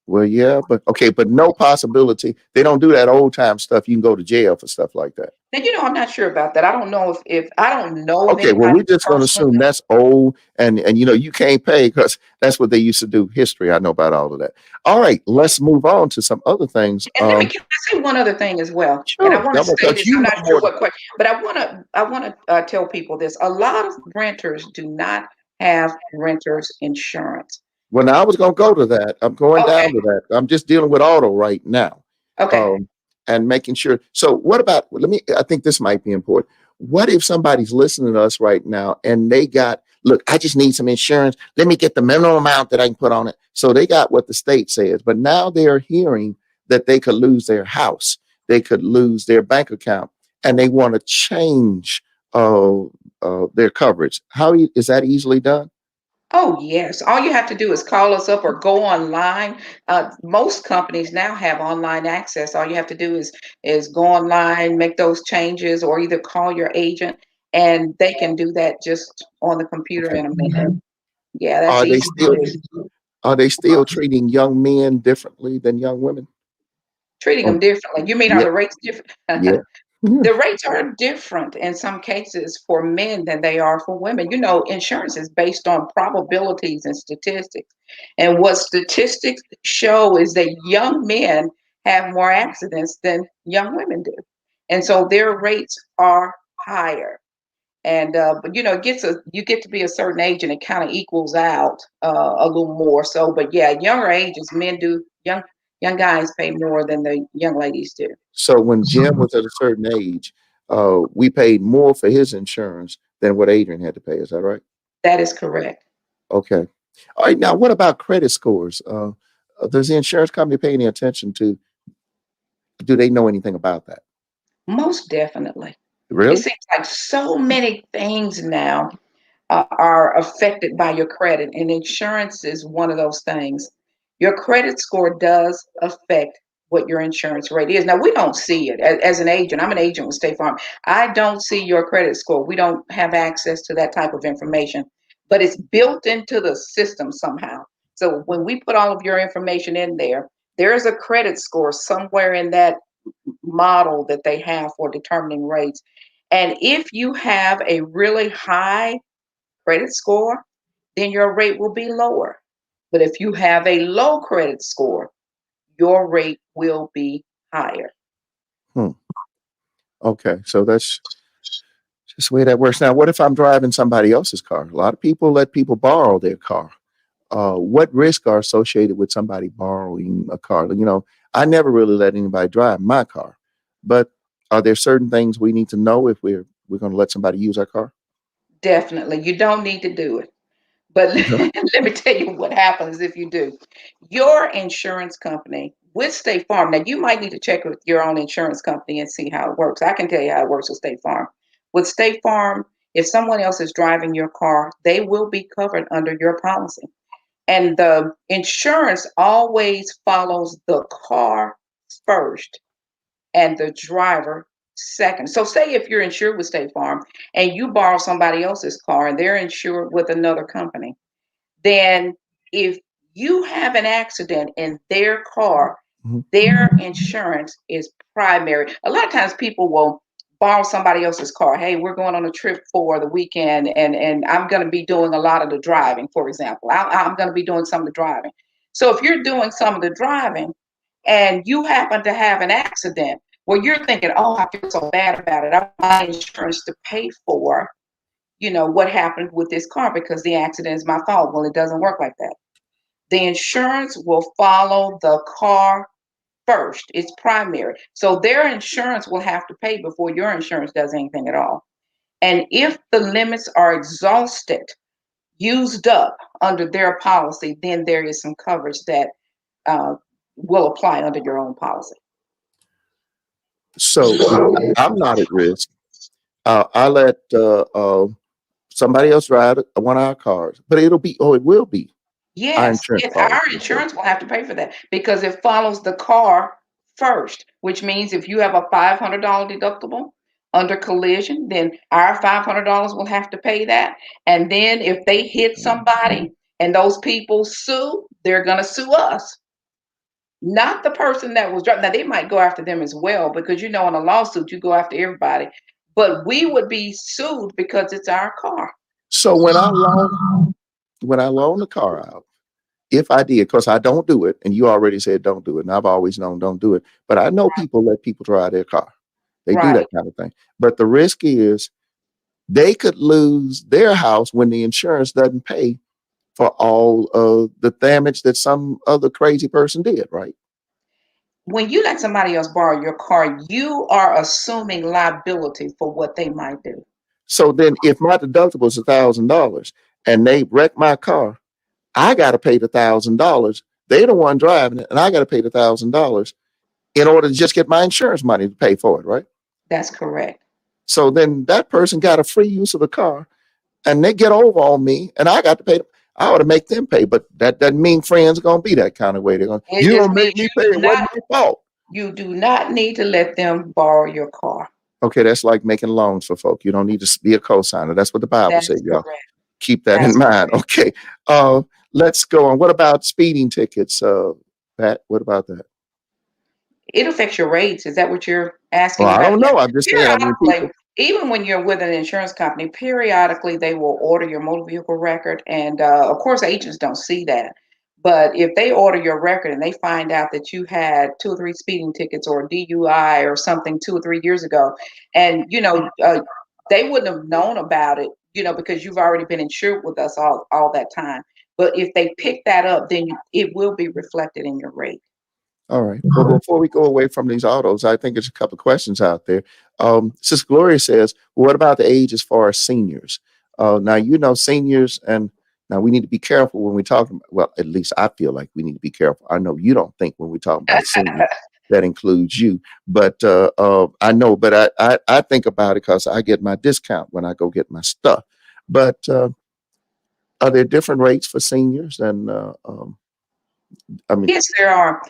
Well, yeah, but okay, but no possibility. They don't do that old time stuff. You can go to jail for stuff like that. And I'm not sure about that. I don't know if I don't know of Okay, well, anybody we're just going to personally. assume that's old, and you can't pay because that's what they used to do. History, I know about all of that. All right, let's move on to some other things. And let me can I say one other thing as well? And I Sure, want to say because this. you I'm know not sure more. what question, but I want to tell people this. A lot of renters do not have renters insurance. Well, now I was going to go to that. I'm going Okay. down to that. I'm just dealing with auto right now, Okay. um, and making sure. So, what about? Let me. I think this might be important. What if somebody's listening to us right now and they got? Look, I just need some insurance. Let me get the minimum amount that I can put on it. So they got what the state says, but now they're hearing that they could lose their house, they could lose their bank account, and they want to change their coverage. Is that easily done? Oh, yes. All you have to do is call us up or go online. Most companies now have online access. All you have to do is go online, make those changes, or either call your agent, and they can do that just on the computer Okay. in a minute. Yeah, that's Are they easy to still do. Are they still treating young men differently than young women? Treating Oh, them differently. You mean are yeah, the rates different? yeah. Yeah. The rates are different in some cases for men than they are for women. Insurance is based on probabilities and statistics. And what statistics show is that young men have more accidents than young women do. And so their rates are higher. And but you get to be a certain age and it kind of equals out a little more. So, but yeah, younger ages, men do young guys pay more than the young ladies do. So when Jim was at a certain age, we paid more for his insurance than what Adrian had to pay. Is that right? That is correct. Okay. All right. Now, what about credit scores? Does the insurance company pay any attention to? Do they know anything about that? Most definitely. It Really? seems like so many things now are affected by your credit, and insurance is one of those things. Your credit score does affect what your insurance rate is. Now, we don't see it as an agent. I'm an agent with State Farm. I don't see your credit score. We don't have access to that type of information, but it's built into the system somehow. So when we put all of your information in there, there's a credit score somewhere in that model that they have for determining rates. And if you have a really high credit score, then your rate will be lower. But if you have a low credit score, your rate will be higher. Hmm. Okay. So that's just the way that works. Now, what if I'm driving somebody else's car? A lot of people let people borrow their car. What risks are associated with somebody borrowing a car? I never really let anybody drive my car, but are there certain things we need to know if we're going to let somebody use our car? Definitely. You don't need to do it. But Okay. let me tell you what happens if you do. Your insurance company with State Farm, now you might need to check with your own insurance company and see how it works. I can tell you how it works with State Farm. With State Farm, if someone else is driving your car, they will be covered under your policy. And the insurance always follows the car first and the driver second. So, say if you're insured with State Farm and you borrow somebody else's car and they're insured with another company, then if you have an accident in their car, Mhm. their insurance is primary. A lot of times people will borrow somebody else's car. Hey, we're going on a trip for the weekend and I'm going to be doing a lot of the driving, for example. I'm going to be doing some of the driving. So if you're doing some of the driving and you happen to have an accident, well, you're thinking, oh, I feel so bad about it. I want my insurance to pay for what happened with this car because the accident is my fault. Well, it doesn't work like that. The insurance will follow the car first. It's primary. So their insurance will have to pay before your insurance does anything at all. And if the limits are exhausted, used up under their policy, then there is some coverage that uh, will apply under your own policy. So if I'm not at risk, I let somebody else drive one of our cars, but it will be our Yes, insurance our policy. Okay. insurance will have to pay for that because it follows the car first, which means if you have a $500 deductible under collision, then our $500 will have to pay that. And then if they hit somebody and those people sue, they're going to sue us, not the person that was driving. Now, they might go after them as well because, in a lawsuit, you go after everybody. But we would be sued because it's our car. So when I loan the car out, if I did, because I don't do it, and you already said don't do it, and I've always known don't do it, but I know people let people drive their car. They do Right. that kind of thing. But the risk is they could lose their house when the insurance doesn't pay for all of the damage that some other crazy person did, right? When you let somebody else borrow your car, you are assuming liability for what they might do. So then if my deductible is $1,000 and they wreck my car, I gotta pay the $1,000. They the one driving it, and I gotta pay the $1,000 in order to just get my insurance money to pay for it, right? That's correct. So then that person got a free use of the car, and they get over on me, and I got to pay them. I ought to make them pay, but that doesn't mean friends are gonna be that kind of way. They're gonna, It you just don't means make me pay. It wasn't my fault. you do not need to let them borrow your car. Okay, that's like making loans for folk. You don't need to be a co-signer. That's what the Bible That is says, y'all. correct. Keep that in That's mind. Okay. Let's go on. What about speeding tickets? Pat, what about that? It affects your rates. Is that what you're Well, asking I about? don't Yeah. know. I'm just saying. I mean, Periodically, people. even when you're with an insurance company, periodically they will order your motor vehicle record. And of course, agents don't see that. But if they order your record and they find out that you had two or three speeding tickets or DUI or something 2 or 3 years ago, and they wouldn't have known about it, because you've already been insured with us all that time. But if they pick that up, then it will be reflected in your rate. All right. Well, before we go away from these autos, I think there's a couple of questions out there. Sis Gloria says, well, what about the age as far as seniors? Now, seniors, and now we need to be careful when we talk about, well, at least I feel like we need to be careful. I know you don't think when we talk about seniors, that includes you, but I know, but I think about it because I get my discount when I go get my stuff. But are there different rates for seniors? And I mean, Yes, there are.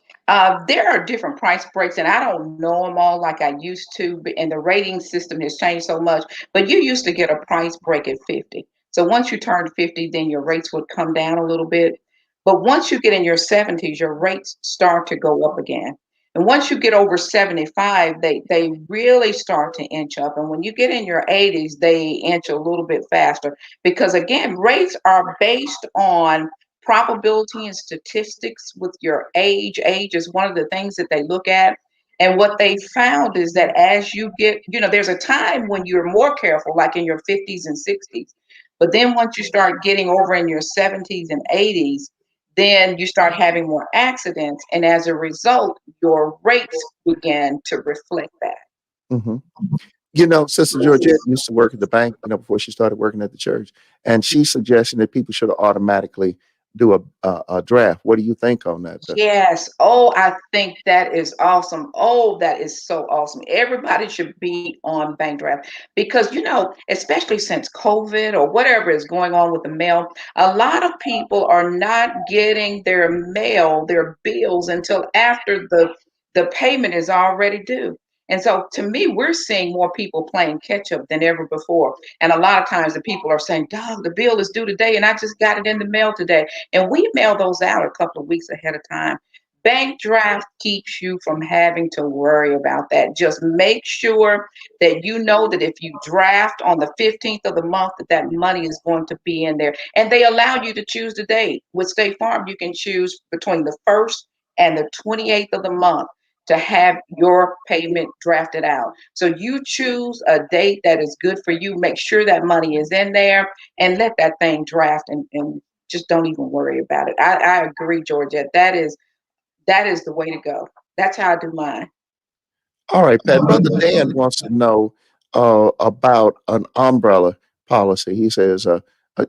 There are different price breaks, and I don't know them all like I used to. And the rating system has changed so much. But you used to get a price break at 50. So once you turned 50, then your rates would come down a little bit. But once you get in your 70s, your rates start to go up again. And once you get over 75, they really start to inch up. And when you get in your 80s, they inch a little bit faster because again, rates are based on probability and statistics with your age. Age is one of the things that they look at. And what they found is that as you get, there's a time when you're more careful, like in your 50s and 60s. But then once you start getting over in your 70s and 80s, then you start having more accidents. And as a result, your rates begin to reflect that. mhm. Sister Georgette used to work at the bank, before she started working at the church, and she suggested that people should automatically do a draft. What do you think on that? Yes. Oh, I think that is awesome. Oh, that is so awesome. Everybody should be on bank draft because, especially since COVID or whatever is going on with the mail, a lot of people are not getting their mail, their bills until after the payment is already due. And so to me, we're seeing more people playing catch up than ever before. And a lot of times the people are saying, Dog, the bill is due today and I just got it in the mail today. And we mail those out a couple of weeks ahead of time. Bank draft keeps you from having to worry about that. Just make sure that you know that if you draft on the 15th of the month, that money is going to be in there. And they allow you to choose the date. With State Farm, you can choose between the 1st and the 28th of the month to have your payment drafted out. So you choose a date that is good for you. Make sure that money is in there and let that thing draft and just don't even worry about it. I agree, Georgette. That is the way to go. That's how I do mine. All right, Pat. Brother Dan wants to know about an umbrella policy. He says,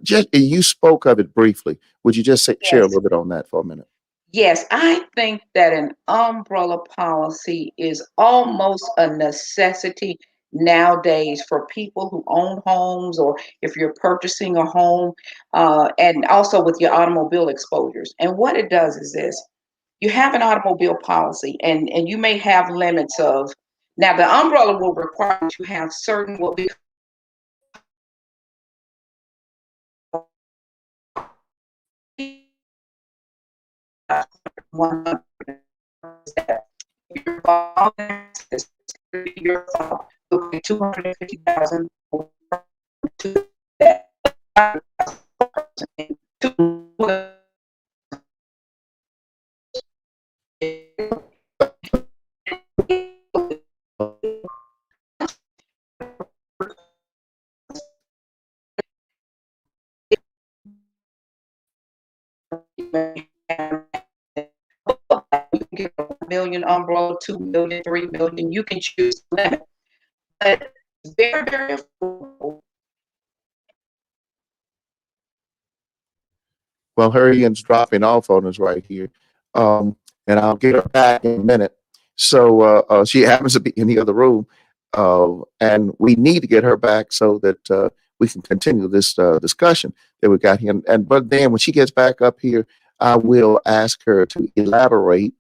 Just you spoke of it briefly. Would you just share a Yes. little bit on that for a minute? Yes, I think that an umbrella policy is almost a necessity nowadays for people who own homes or if you're purchasing a home, and also with your automobile exposures. And what it does is this: you have an automobile policy, and you may have limits of, now the umbrella will require that you have certain what we call that your your fault. You'll pay 250,000 to that. You can get a 1 million umbrella, 2 million, 3 million. You can choose the limit, but it's very, very affordable. Well, Hurricane's dropping off on us right here. Um, and I'll get her back in a minute. So she happens to be in the other room. And we need to get her back so that we can continue this discussion that we got here. And but then when she gets back up here, I will ask her to elaborate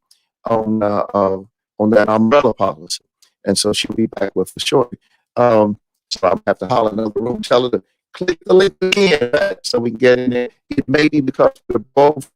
on uh, uh, on that umbrella policy. And so she'll be back with us shortly. So I'm gonna have to holler in another room, tell her to click the link again so we can get in there. It may be because we're both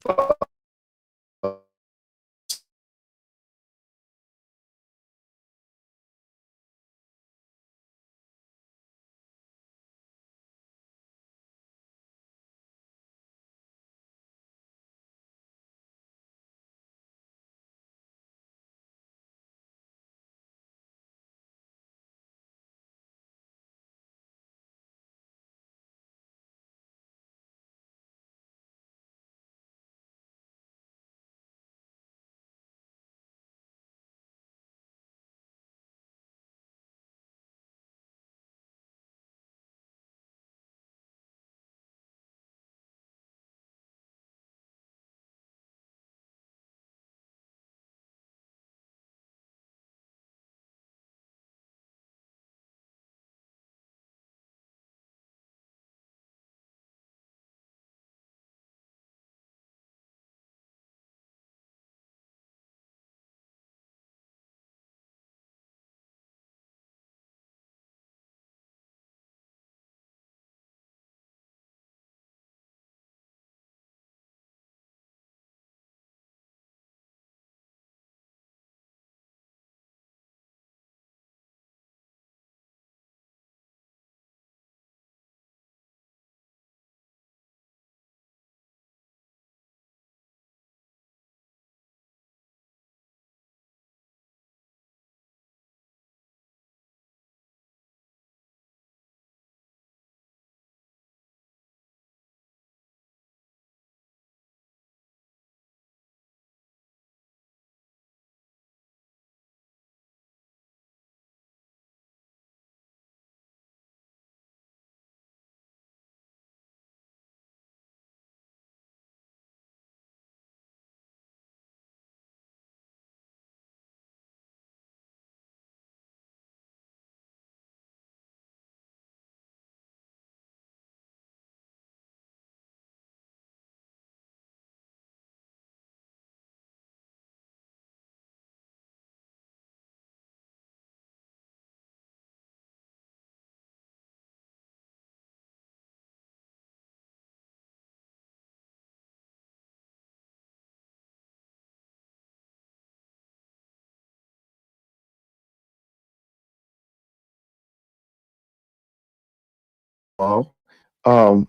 all. Um,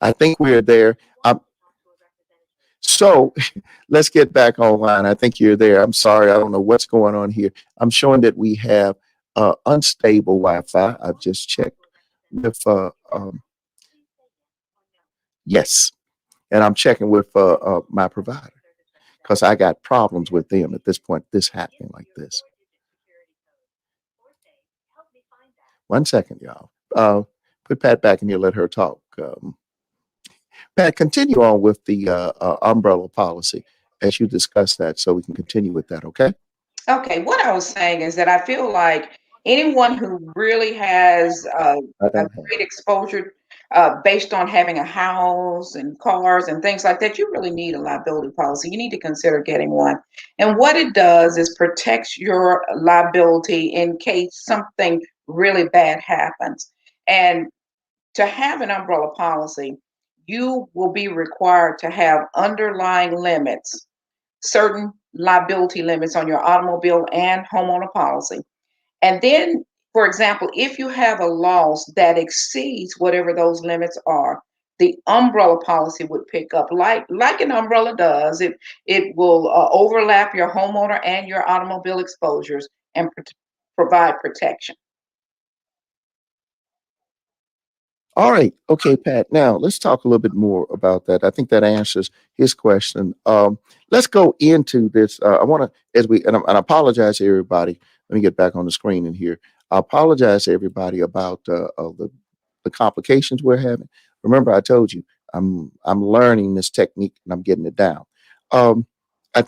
I think we're there. Um, so let's get back online. I think you're there. I'm sorry. I don't know what's going on here. I'm showing that we have unstable Wi-Fi. I've just checked with yes, and I'm checking with my provider because I got problems with them at this point. This happening like this. 1 second, y'all. Put Pat back in here. Let her talk. Pat, continue on with the umbrella policy as you discuss that so we can continue with that, okay? Okay, what I was saying is that I feel like anyone who really has I a don't have great exposure based on having a house and cars and things like that, you really need a liability policy. You need to consider getting one. And what it does is protects your liability in case something really bad happens. And to have an umbrella policy, you will be required to have underlying limits, certain liability limits on your automobile and homeowner policy. And then, for example, if you have a loss that exceeds whatever those limits are, the umbrella policy would pick up like an umbrella does. It will overlap your homeowner and your automobile exposures and provide protection. All right. Okay, Pat. Now let's talk a little bit more about that. I think that answers his question. Let's go into this. I want to, as we, and I apologize to everybody. Let me get back on the screen in here. I apologize to everybody about the complications we're having. Remember, I told you I'm learning this technique and I'm getting it down. Um, I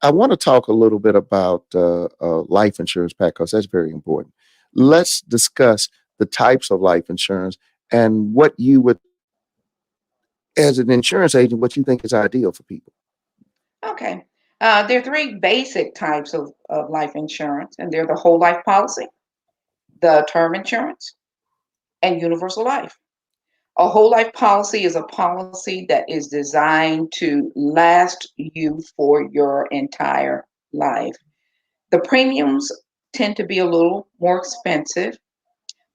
I want to talk a little bit about life insurance, Pat, because that's very important. Let's discuss the types of life insurance and what you would, as an insurance agent, what you think is ideal for people. Okay. There are three basic types of life insurance, and they're the whole life policy, the term insurance, and universal life. A whole life policy is a policy that is designed to last you for your entire life. The premiums tend to be a little more expensive,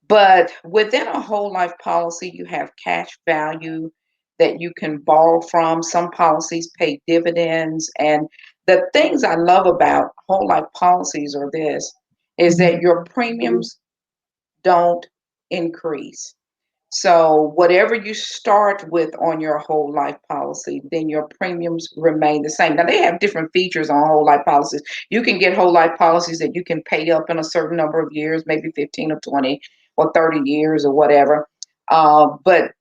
but within a whole life policy, you have cash value that you can borrow from. Some policies pay dividends. And the things I love about whole life policies are this is that your premiums don't increase. So whatever you start with on your whole life policy, then your premiums remain the same. Now they have different features on whole life policies. You can get whole life policies that you can pay up in a certain number of years, maybe 15 or 20 or 30 years or whatever. But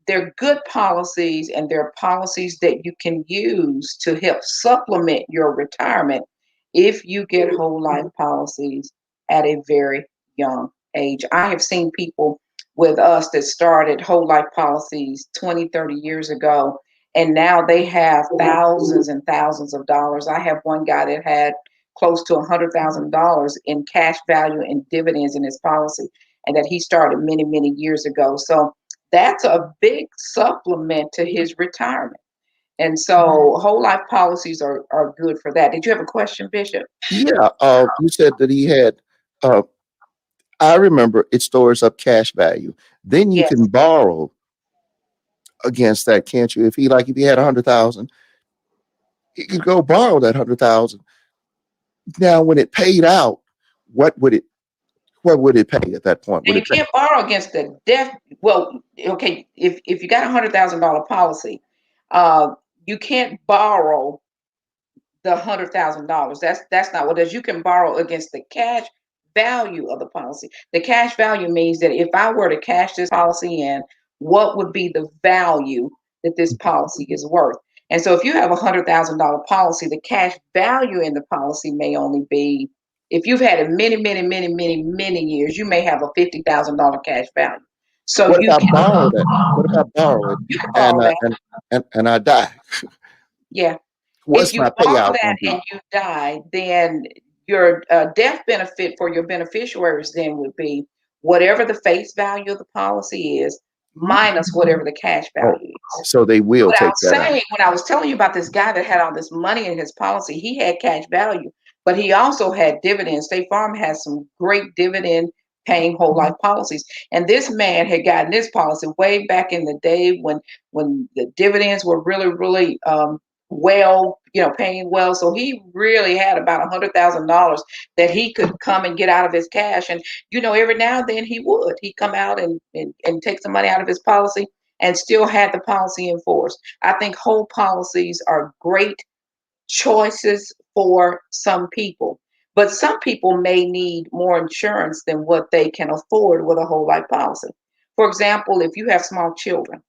they're good policies and they're policies that you can use to help supplement your retirement if you get whole life policies at a very young age. I have seen people with us that started whole life policies 20, 30 years ago, and now they have thousands and thousands of dollars. I have one guy that had close to $100,000 in cash value and dividends in his policy, and that he started many, many years ago. So that's a big supplement to his retirement. And so whole life policies are good for that. Did you have a question, Bishop? Yeah. You said that he had. Uh, I remember it stores up cash value. Then you Yes. can borrow against that, can't you? If he had 100,000, he could go borrow that 100,000. Now, when it paid out, what would it what would it pay at that point? Now Would you it pay? can't borrow against the death. Well, okay, if you got $100,000 policy, uh, you can't borrow the $100,000. That's not what it is. You can borrow against the cash value of the policy. The cash value means that if I were to cash this policy in, what would be the value that this policy is worth? And so if you have $100,000 policy, the cash value in the policy may only be, if you've had it many, many, many, many, many years, you may have a $50,000 cash value. So What if you I can borrow that? What if I borrow it you can and borrow that. and I die? Yeah. If What's you my borrow payout that going to be? and you die, then your death benefit for your beneficiaries then would be whatever the face value of the policy is minus whatever the cash Oh, value is. so they will What I take was that out. saying when I was telling you about this guy that had all this money in his policy, he had cash value, but he also had dividends. State Farm has some great dividend paying whole life policies. And this man had gotten this policy way back in the day when the dividends were really, really well, paying well. So he really had about $100,000 that he could come and get out of his cash. And every now and then he would. He'd come out and take some money out of his policy and still had the policy in force. I think whole policies are great choices for some people, but some people may need more insurance than what they can afford with a whole life policy. For example, if you have small children,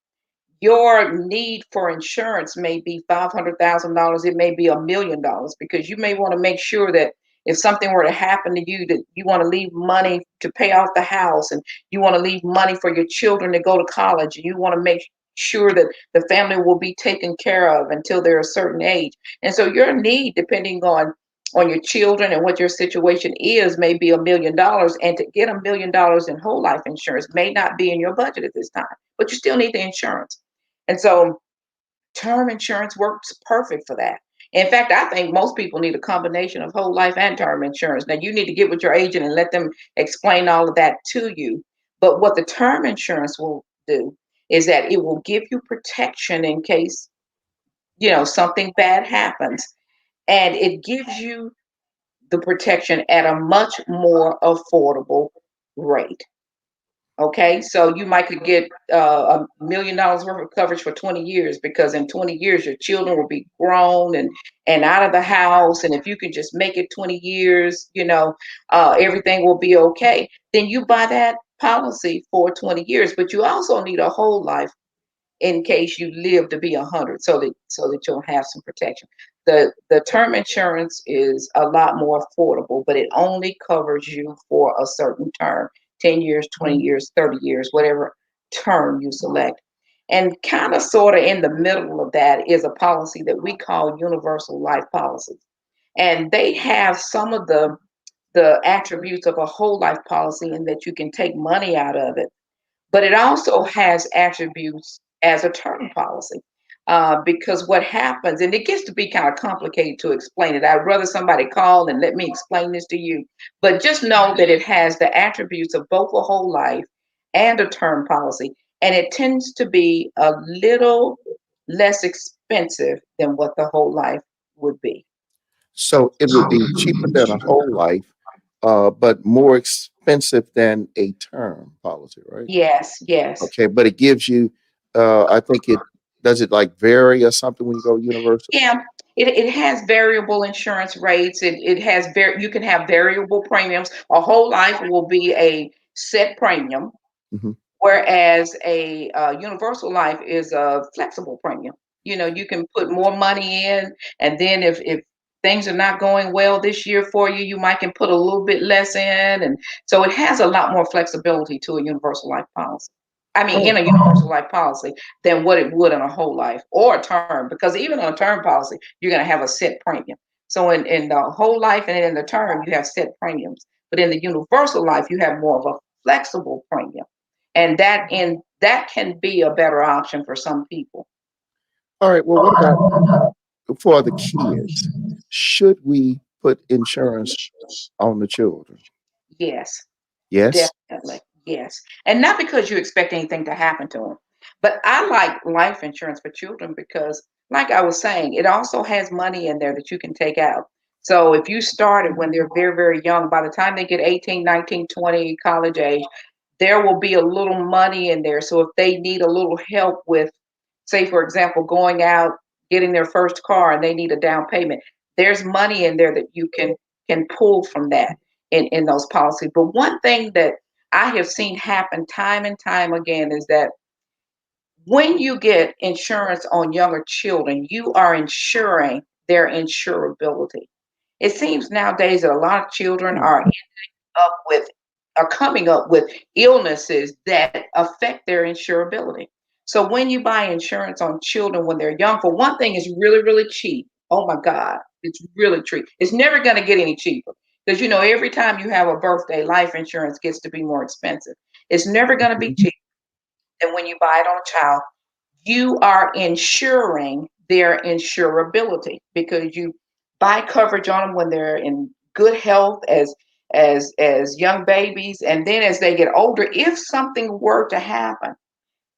your need for insurance may be $500,000. It may be $1 million, because you may want to make sure that if something were to happen to you, that you want to leave money to pay off the house, and you want to leave money for your children to go to college, and you want to make sure that the family will be taken care of until they're a certain age. And so your need, depending on your children and what your situation is, may be $1 million. And to get $1 million in whole life insurance may not be in your budget at this time, but you still need the insurance. And so term insurance works perfect for that. In fact, I think most people need a combination of whole life and term insurance. Now, you need to get with your agent and let them explain all of that to you. But what the term insurance will do is that it will give you protection in case, something bad happens. And it gives you the protection at a much more affordable rate. Okay, so you might could get $1 million worth of coverage for 20 years, because in 20 years your children will be grown and out of the house, and if you can just make it 20 years, everything will be okay. Then you buy that policy for 20 years, but you also need a whole life in case you live to be 100, so that you'll have some protection. The term insurance is a lot more affordable, but it only covers you for a certain term: 10 years, 20 years, 30 years, whatever term you select. And kind of sort of in the middle of that is a policy that we call universal life policies. And they have some of the attributes of a whole life policy, in that you can take money out of it, but it also has attributes as a term policy. Because what happens, and it gets to be kind of complicated to explain it. I'd rather somebody call and let me explain this to you. But just know that it has the attributes of both a whole life and a term policy. And it tends to be a little less expensive than what the whole life would be. So it would be cheaper than a whole life, but more expensive than a term policy, right? Yes, yes. Okay, but it gives you, I think it does it like vary or something when you go universal? Yeah, it has variable insurance rates. It has you can have variable premiums. A whole life will be a set premium, Hmm. whereas a universal life is a flexible premium. You can put more money in, and then if things are not going well this year for you, you might can put a little bit less in, and so it has a lot more flexibility to a universal life policy. I mean, in Oh, a universal life policy than what it would in a whole life or a term, because even on a term policy, you're going to have a set premium. So in the whole life and in the term, you have set premiums, but in the universal life, you have more of a flexible premium, and that can be a better option for some people. all right. Well, what about for the kids? Should we put insurance on the children? Yes. Yes. Definitely, yes. And not because you expect anything to happen to them, but I like life insurance for children because, like I was saying, it also has money in there that you can take out. So if you started when they're very, very young, by the time they get 18, 19, 20, college age, there will be a little money in there. So if they need a little help with, say, for example, going out, getting their first car and they need a down payment, there's money in there that you can pull from that in those policies. But one thing that I have seen happen time and time again is that when you get insurance on younger children, you are insuring their insurability. It seems nowadays that a lot of children Hmm. up with are coming up with illnesses that affect their insurability. So when you buy insurance on children when they're young, for one thing, it's really, really cheap. Oh my God, it's really cheap. It's never going to get any cheaper, because every time you have a birthday, life insurance gets to be more expensive. It's never going to be Hmm. cheaper than when you buy it on a child. You are insuring their insurability, because you buy coverage on them when they're in good health as young babies, and then as they get older, if something were to happen,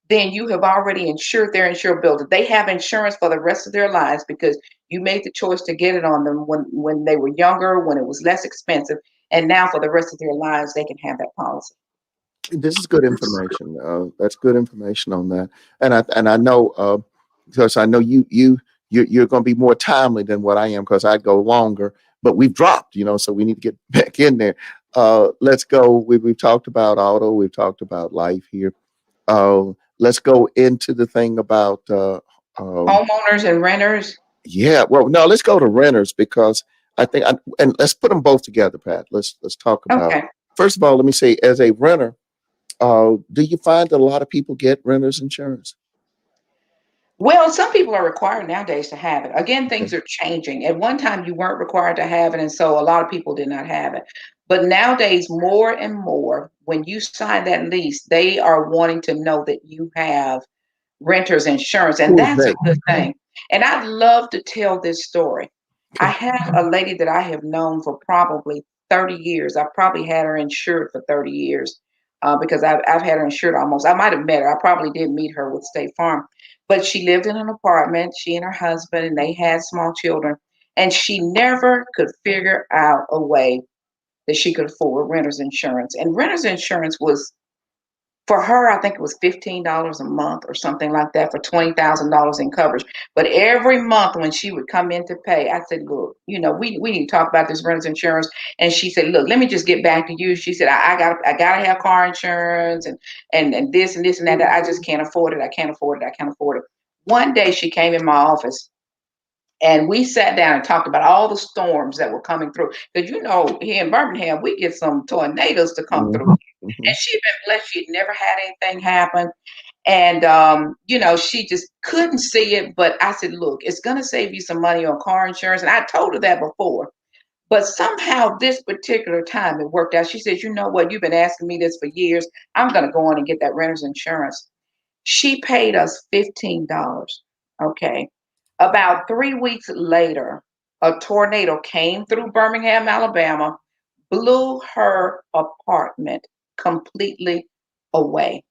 then you have already insured their insurability. They have insurance for the rest of their lives because you made the choice to get it on them when they were younger, when it was less expensive, and now for the rest of their lives they can have that policy. This is good information. That's good information on that, and I know because I know you're going to be more timely than what I am because I go longer. But we've dropped, so we need to get back in there. Let's go. We've talked about auto. We've talked about life here. let's go into the thing about um, Homeowners and renters. yeah. Well, no, let's go to renters because and let's put them both together, Pat. Let's talk about. Okay. First of all, let me say, as a renter, do you find that a lot of people get renters insurance? Well, some people are required nowadays to have it. Again, Okay. things are changing. At one time, you weren't required to have it, and so a lot of people did not have it. But nowadays, more and more, when you sign that lease, they are wanting to know that you have renter's insurance, and Who is that's a they? good thing. And I'd love to tell this story. I Okay. have a lady that I have known for probably 30 years. I probably had her insured for 30 years because I've had her insured almost. I might have met her. I probably did meet her with State Farm. But she lived in an apartment, she and her husband, and they had small children. And she never could figure out a way that she could afford renter's insurance. And renter's insurance was for her, I think it was $15 a month or something like that for $20,000 in coverage. But every month when she would come in to pay, I said, look, we need to talk about this renter's insurance. And she said, look, let me just get back to you. She said, I gotta have car insurance and this and this and that. I just can't afford it. I can't afford it. I can't afford it. One day she came in my office and we sat down and talked about all the storms that were coming through. Because here in Birmingham, we get some tornadoes to come through. Hmm. Hmm. And she'd been blessed. She'd never had anything happen. And, she just couldn't see it. But I said, look, it's going to save you some money on car insurance. And I told her that before. But somehow this particular time it worked out. She says, you know what? You've been asking me this for years. I'm going to go on and get that renter's insurance. She paid us $15. Okay. About 3 weeks later, a tornado came through Birmingham, Alabama, blew her apartment completely away.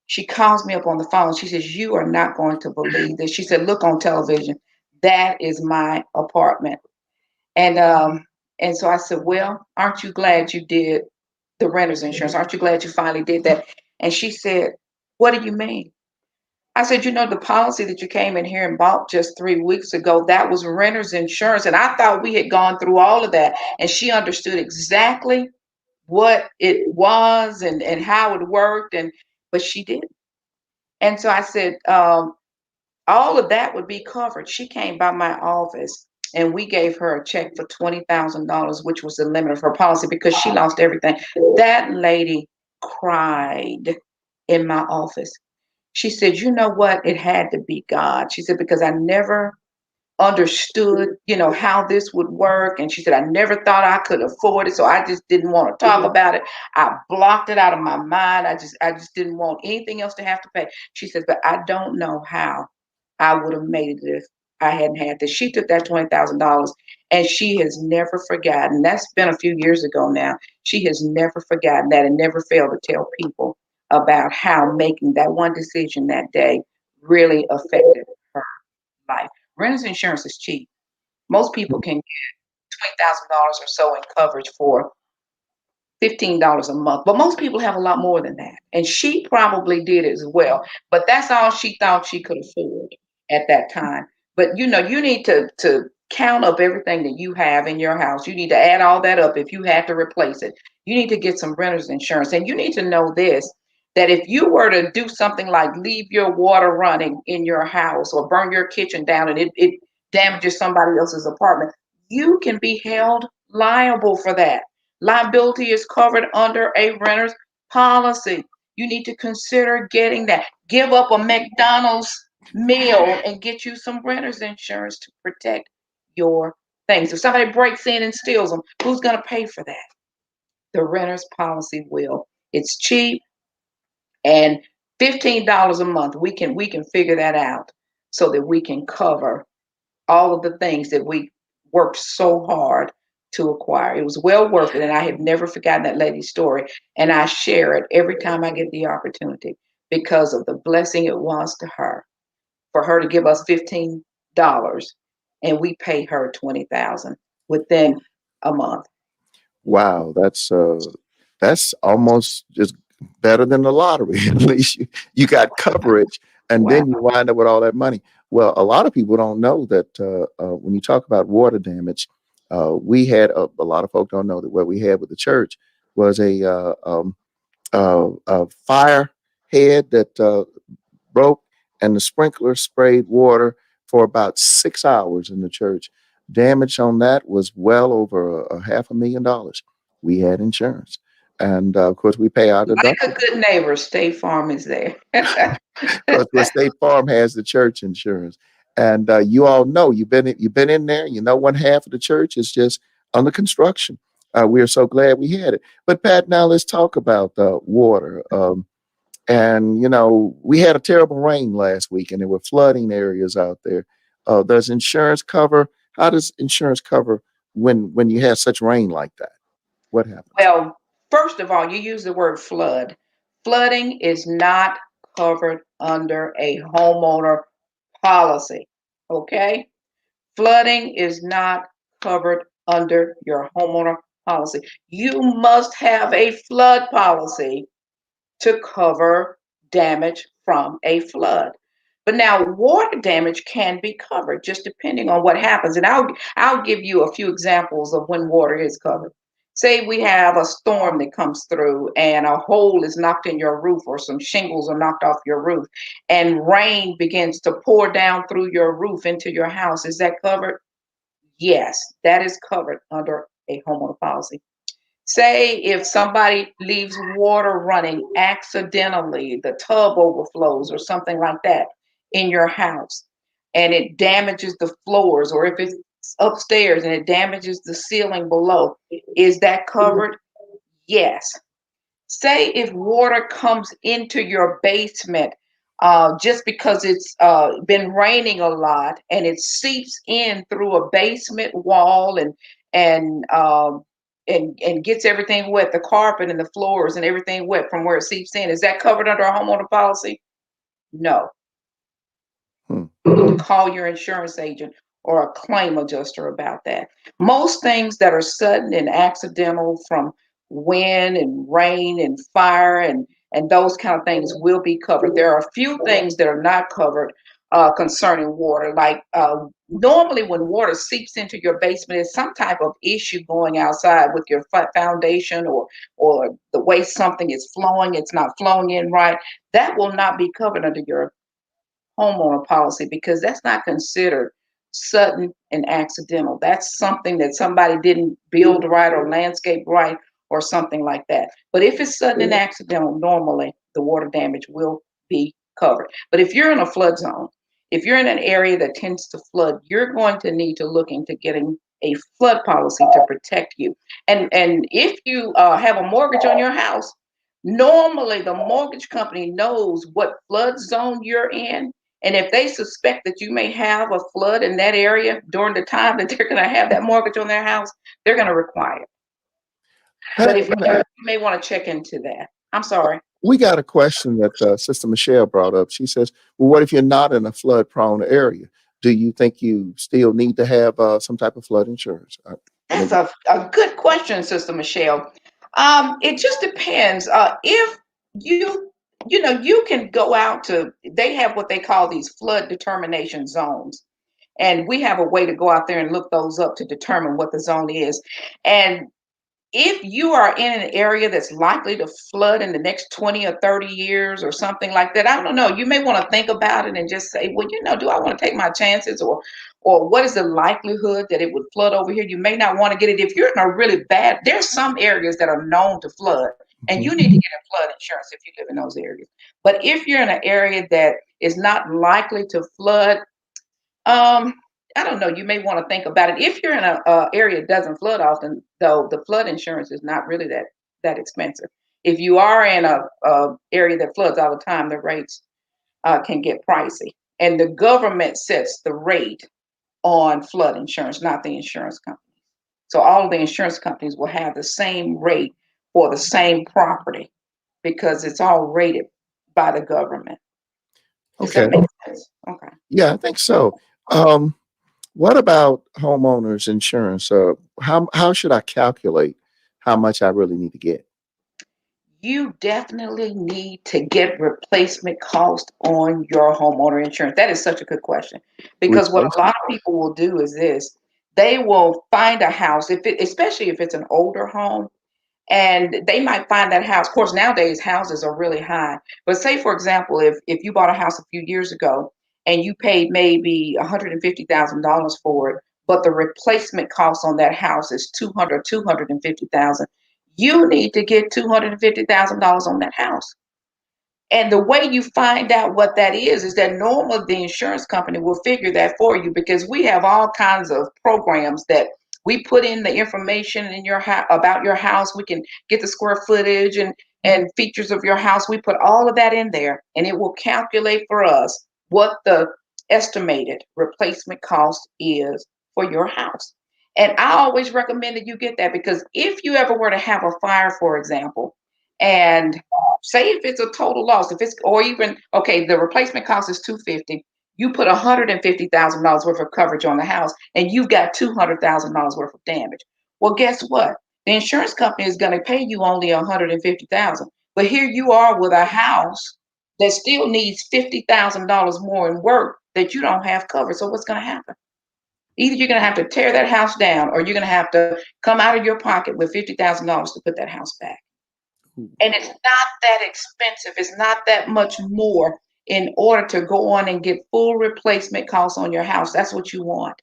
She calls me up on the phone. She says, you are not going to believe this. She said, look on television. That is my apartment. And and so I said, well, aren't you glad you did the renter's insurance? Aren't you glad you finally did that? And she said, what do you mean? I said, the policy that you came in here and bought just 3 weeks ago, that was renter's insurance. And I thought we had gone through all of that. And she understood exactly what it was and how it worked. But she didn't. And so I said, all of that would be covered. She came by my office and we gave her a check for $20,000, which was the limit of her policy because she lost everything. That lady cried in my office. She said, you know what? It had to be God. She said, because I never understood, how this would work. And she said, I never thought I could afford it. So I just didn't want to talk about it. I blocked it out of my mind. I just didn't want anything else to have to pay. She says, but I don't know how I would have made it if I hadn't had this. She took that $20,000 and she has never forgotten. That's been a few years ago now. She has never forgotten that and never failed to tell people about how making that one decision that day really affected her life. Renter's insurance is cheap. Most people can get $20,000 or so in coverage for $15 a month. But most people have a lot more than that. And she probably did as well. But that's all she thought she could afford at that time. But you need to count up everything that you have in your house. You need to add all that up if you had to replace it. You need to get some renter's insurance. And you need to know this that if you were to do something like leave your water running in your house or burn your kitchen down and it damages somebody else's apartment, you can be held liable for that. Liability is covered under a renter's policy. You need to consider getting that. Give up a McDonald's meal and get you some renter's insurance to protect your things. If somebody breaks in and steals them, who's going to pay for that? The renter's policy will. It's cheap and $15 a month. We can figure that out so that we can cover all of the things that we worked so hard to acquire. It was well worth it. And I have never forgotten that lady's story. And I share it every time I get the opportunity because of the blessing it was to her for her to give us $15 and we pay her 20,000 within a month. Wow, that's almost just better than the lottery. At least you got coverage, and Wow. then you wind up with all that money. Well, a lot of people don't know that when you talk about water damage, we had a lot of folk don't know that what we had with the church was a fire head that broke, and the sprinkler sprayed water for about 6 hours in the church. Damage on that was well over a $500,000. We had insurance, and of course, we pay our Like a deductible good neighbor, State Farm is there. because the State Farm has the church insurance. And you all know you've been in there. You know, one half of the church is just under construction. We are so glad we had it. But Pat, now let's talk about water. And you know, we had a terrible rain last week, and there were flooding areas out there. Does insurance cover? How does insurance cover when you have such rain like that? What happens? Well, first of all, you use the word flood. Flooding is not covered under a homeowner policy. Okay? Flooding is not covered under your homeowner policy. You must have a flood policy to cover damage from a flood. But now water damage can be covered just depending on what happens. And I'll give you a few examples of when water is covered. Say we have a storm that comes through and a hole is knocked in your roof or some shingles are knocked off your roof and rain begins to pour down through your roof into your house. Is that covered? Yes, that is covered under a homeowner policy. Say if somebody leaves water running accidentally, the tub overflows or something like that in your house, and it damages the floors, or if it's upstairs and it damages the ceiling below, is that covered? Yes. Say if water comes into your basement just because it's been raining a lot and it seeps in through a basement wall and gets everything wet, the carpet and the floors and everything wet from where it seeps in. Is that covered under a homeowner policy? No. Hmm. You need to call your insurance agent or a claim adjuster about that. Most things that are sudden and accidental from wind and rain and fire and those kind of things will be covered. There are a few things that are not covered concerning water. Like normally when water seeps into your basement, it's some type of issue going outside with your foundation or the way something is flowing, it's not flowing in right. That will not be covered under your homeowner policy because that's not considered sudden and accidental. That's something that somebody didn't build right or landscape right or something like that. But if it's sudden and accidental, normally the water damage will be covered. But if you're in a flood zone, if you're in an area that tends to flood, you're going to need to look into getting a flood policy to protect you. And if you have a mortgage on your house, normally the mortgage company knows what flood zone you're in, and if they suspect that you may have a flood in that area during the time that they're going to have that mortgage on their house, they're going to require it. But Pat, if you may want to check into that. I'm sorry. we got a question that Sister Michelle brought up. She says, "Well, what if you're not in a flood-prone area? Do you think you still need to have some type of flood insurance?" That's Maybe. a good question, Sister Michelle. It just depends. If you, you know, you can go out to, they have what they call these flood determination zones. And we have a way to go out there and look those up to determine what the zone is. And if you are in an area that's likely to flood in the next 20 or 30 years or something like that, I don't know, you may want to think about it and just say, well, do I want to take my chances, or what is the likelihood that it would flood over here? You may not want to get it. If you're in a really bad, there's some areas that are known to flood and you Mhm. need to get a flood insurance if you live in those areas. But if you're in an area that is not likely to flood, um, I don't know. You may want to think about it. If you're in a area that doesn't flood often, though, the flood insurance is not really that expensive. If you are in a area that floods all the time, the rates can get pricey, and the government sets the rate on flood insurance, not the insurance company. So all of the insurance companies will have the same rate for the same property because it's all rated by the government. Does Okay. that make sense? Okay. Yeah, I think so. What about homeowners insurance? How should I calculate how much I really need to get? You definitely need to get replacement cost on your homeowner insurance. That is such a good question because what a Replacement. lot of people will do is this: they will find a house, if it, especially if it's an older home, and they might find that house. Of course, nowadays houses are really high. But say, for example, if you bought a house a few years ago and you paid maybe $150,000 for it, but the replacement cost on that house is 250,000, you need to get $250,000 on that house. And the way you find out what that is that normally the insurance company will figure that for you, because we have all kinds of programs that we put in the information in your house about your house. We can get the square footage and features of your house. We put all of that in there, and it will calculate for us what the estimated replacement cost is for your house. And I always recommend that you get that, because if you ever were to have a fire, for example, and say if it's a total loss, if it's, or even, okay, the replacement cost is 250, you put $150,000 worth of coverage on the house, and you've got $200,000 worth of damage. Well, guess what? The insurance company is going to pay you only 150,000, but here you are with a house that still needs $50,000 more in work that you don't have covered. So what's going to happen? Either you're going to have to tear that house down, or you're going to have to come out of your pocket with $50,000 to put that house back. And it's not that expensive. It's not that much more in order to go on and get full replacement costs on your house. That's what you want.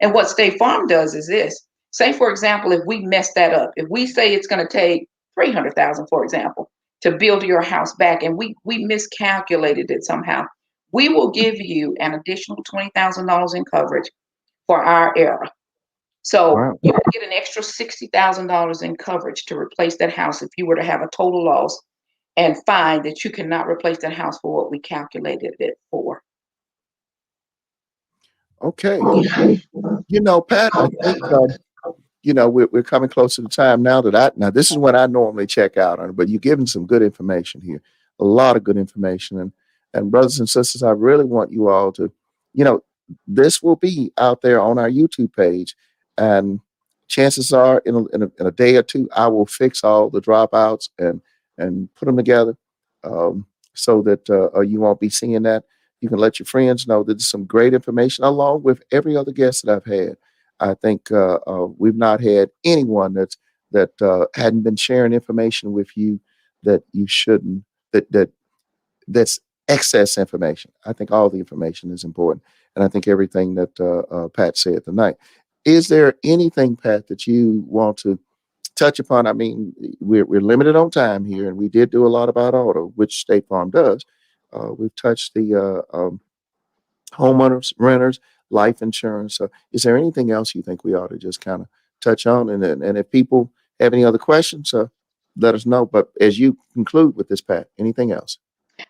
And what State Farm does is this. Say, for example, if we mess that up, if we say it's going to take 300,000, for example, to build your house back, and we miscalculated it somehow, we will give you an additional $20,000 in coverage for our error. So Wow. you would get an extra $60,000 in coverage to replace that house if you were to have a total loss and find that you cannot replace that house for what we calculated it for. Okay. Pat, I think we're coming close to the time now that now this is when I normally check out on it, but you're giving some good information here, a lot of good information, and brothers and sisters, I really want you all to, you know, this will be out there on our YouTube page, and chances are in a day or two I will fix all the dropouts and put them together, so that you won't be seeing that. You can let your friends know that there's some great information along with every other guest that I've had. I think we've not had anyone that hadn't been sharing information with you that you shouldn't, that's excess information. I think all the information is important, and I think everything that Pat said tonight. Is there anything, Pat, that you want to touch upon? I mean, we're limited on time here, and we did do a lot about auto, which State Farm does. We've touched the homeowners, renters, life insurance. So is there anything else you think we ought to just kind of touch on? And if people have any other questions, let us know. But as you conclude with this, Pat, anything else?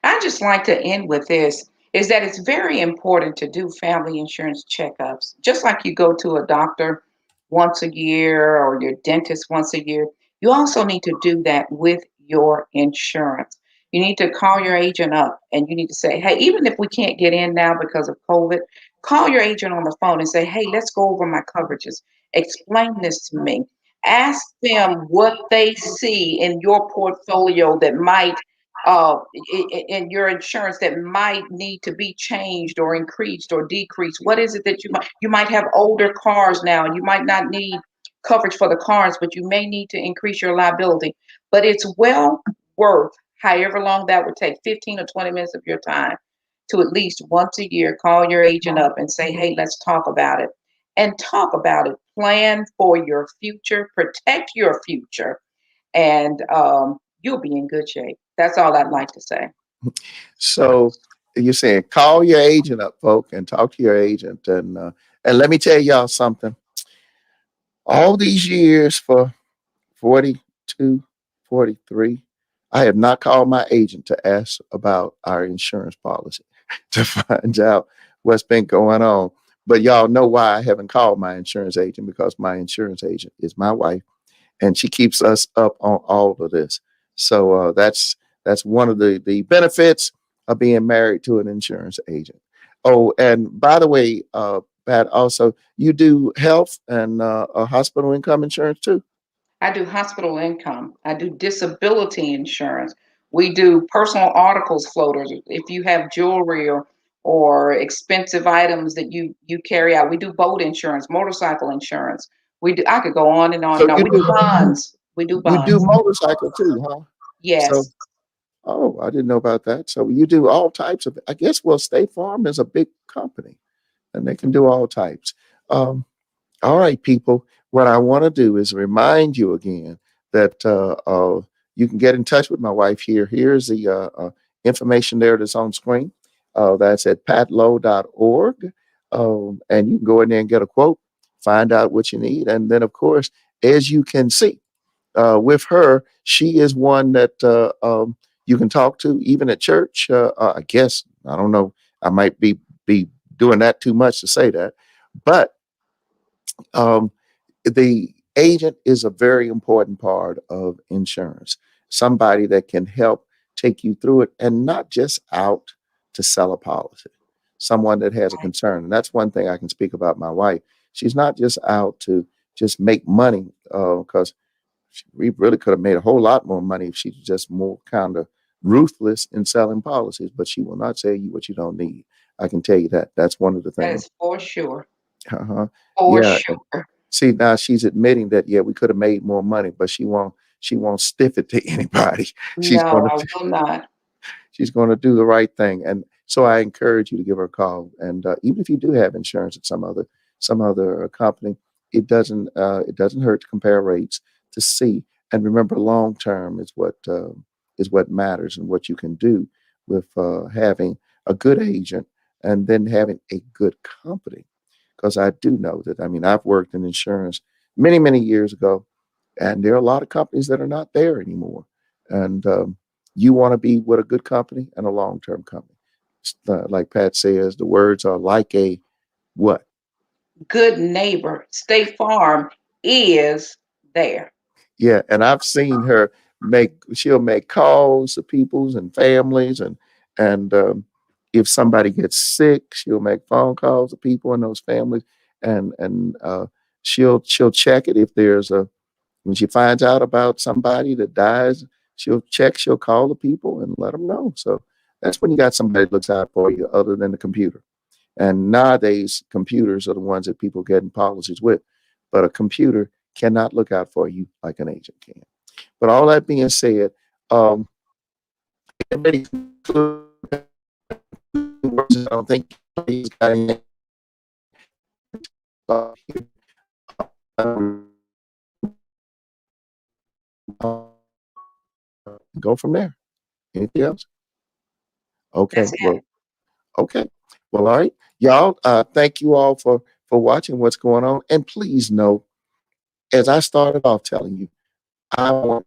I just like to end with this, is that it's very important to do family insurance checkups. Just like you go to a doctor once a year or your dentist once a year, you also need to do that with your insurance. You need to call your agent up and you need to say, hey, even if we can't get in now because of COVID, call your agent on the phone and say, hey, let's go over my coverages. Explain this to me. Ask them what they see in your portfolio that might in your insurance that might need to be changed or increased or decreased. What is it that you might have older cars now, and you might not need coverage for the cars, but you may need to increase your liability. But it's well worth however long that would take, 15 or 20 minutes of your time, to at least once a year call your agent up and say, hey, let's talk about it. And talk about it. Plan for your future, protect your future, and you'll be in good shape. That's all I'd like to say. So you're saying call your agent up, folk, and talk to your agent. And let me tell y'all something. All these years for 42, 43, I have not called my agent to ask about our insurance policy to find out what's been going on. But y'all know why I haven't called my insurance agent, because my insurance agent is my wife, and she keeps us up on all of this. So that's one of the benefits of being married to an insurance agent. Oh, and by the way, Pat, also you do health and hospital income insurance too. I do hospital income. I do disability insurance. We do personal articles floaters. If you have jewelry or expensive items that you carry out, we do boat insurance, motorcycle insurance. We do. I could go on and on So and on. you We do do bonds. We do You do bonds. motorcycle too, huh? So, Yes. oh, I didn't know about that. So you do all types of, I guess, well, State Farm is a big company and they can do all types. Um, all right, people. What I want to do is remind you again that you can get in touch with my wife here. Here's the information there that's on screen. That's at patlow.org. And you can go in there and get a quote, find out what you need. And then, of course, as you can see, with her, she is one that you can talk to even at church. I guess, I don't know, I might be doing that too much to say that. But um, the agent is a very important part of insurance. Somebody that can help take you through it and not just out to sell a policy. Someone that has a Right. concern. And that's one thing I can speak about my wife. She's not just out to just make money because we really could have made a whole lot more money if she's just more kind of ruthless in selling policies, but she will not tell you what you don't need. I can tell you that. That's one of the That things. is for sure. Uh-huh. For Yeah. sure. See, now she's admitting that yeah, we could have made more money, but she won't stiff it to anybody. She's No, gonna I will not. she's gonna do the right thing. And so I encourage you to give her a call. And even if you do have insurance at some other company, it doesn't hurt to compare rates to see. And remember, long term is what matters and what you can do with having a good agent and then having a good company because I do know that. I mean, I've worked in insurance many, many years ago, and there are a lot of companies that are not there anymore. And you want to be with a good company and a long term company. Like Pat says, the words are like a what? Good neighbor. State Farm is there. Yeah, and I've seen her she'll make calls to peoples and families and if somebody gets sick, she'll make phone calls to people in those families and she'll check it if there's a when she finds out about somebody that dies, she'll call the people and let them know. So that's when you got somebody that looks out for you other than the computer. And nowadays, computers are the ones that people get in policies with. But a computer cannot look out for you like an agent can. But all that being said, um, everybody I don't think he's got anything go from there. Anything else? Okay. That's it. Well, okay. Well, all right. Y'all, thank you all for watching what's going on. And please know, as I started off telling you, I want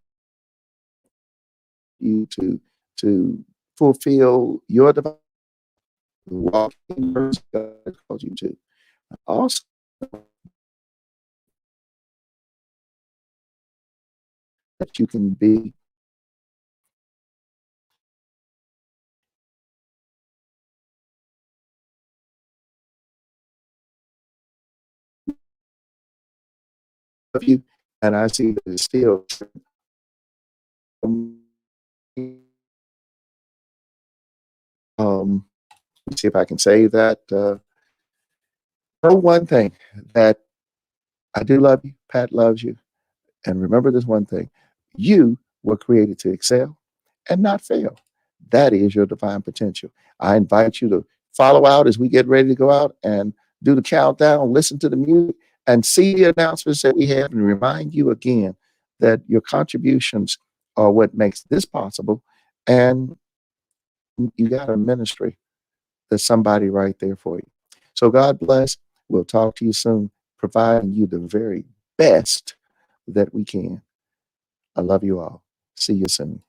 you to fulfill your divine walking person God calls you to. Also, that you can be of you, and I see that it's still um let me see if I can say that know one thing that I do love you, Pat loves you, and remember this one thing. You were created to excel and not fail. That is your divine potential. I invite you to follow out as we get ready to go out and do the countdown, listen to the music, and see the announcements that we have, and remind you again that your contributions are what makes this possible. And you got a ministry. There's somebody right there for you. So God bless. We'll talk to you soon, providing you the very best that we can. I love you all. See you soon.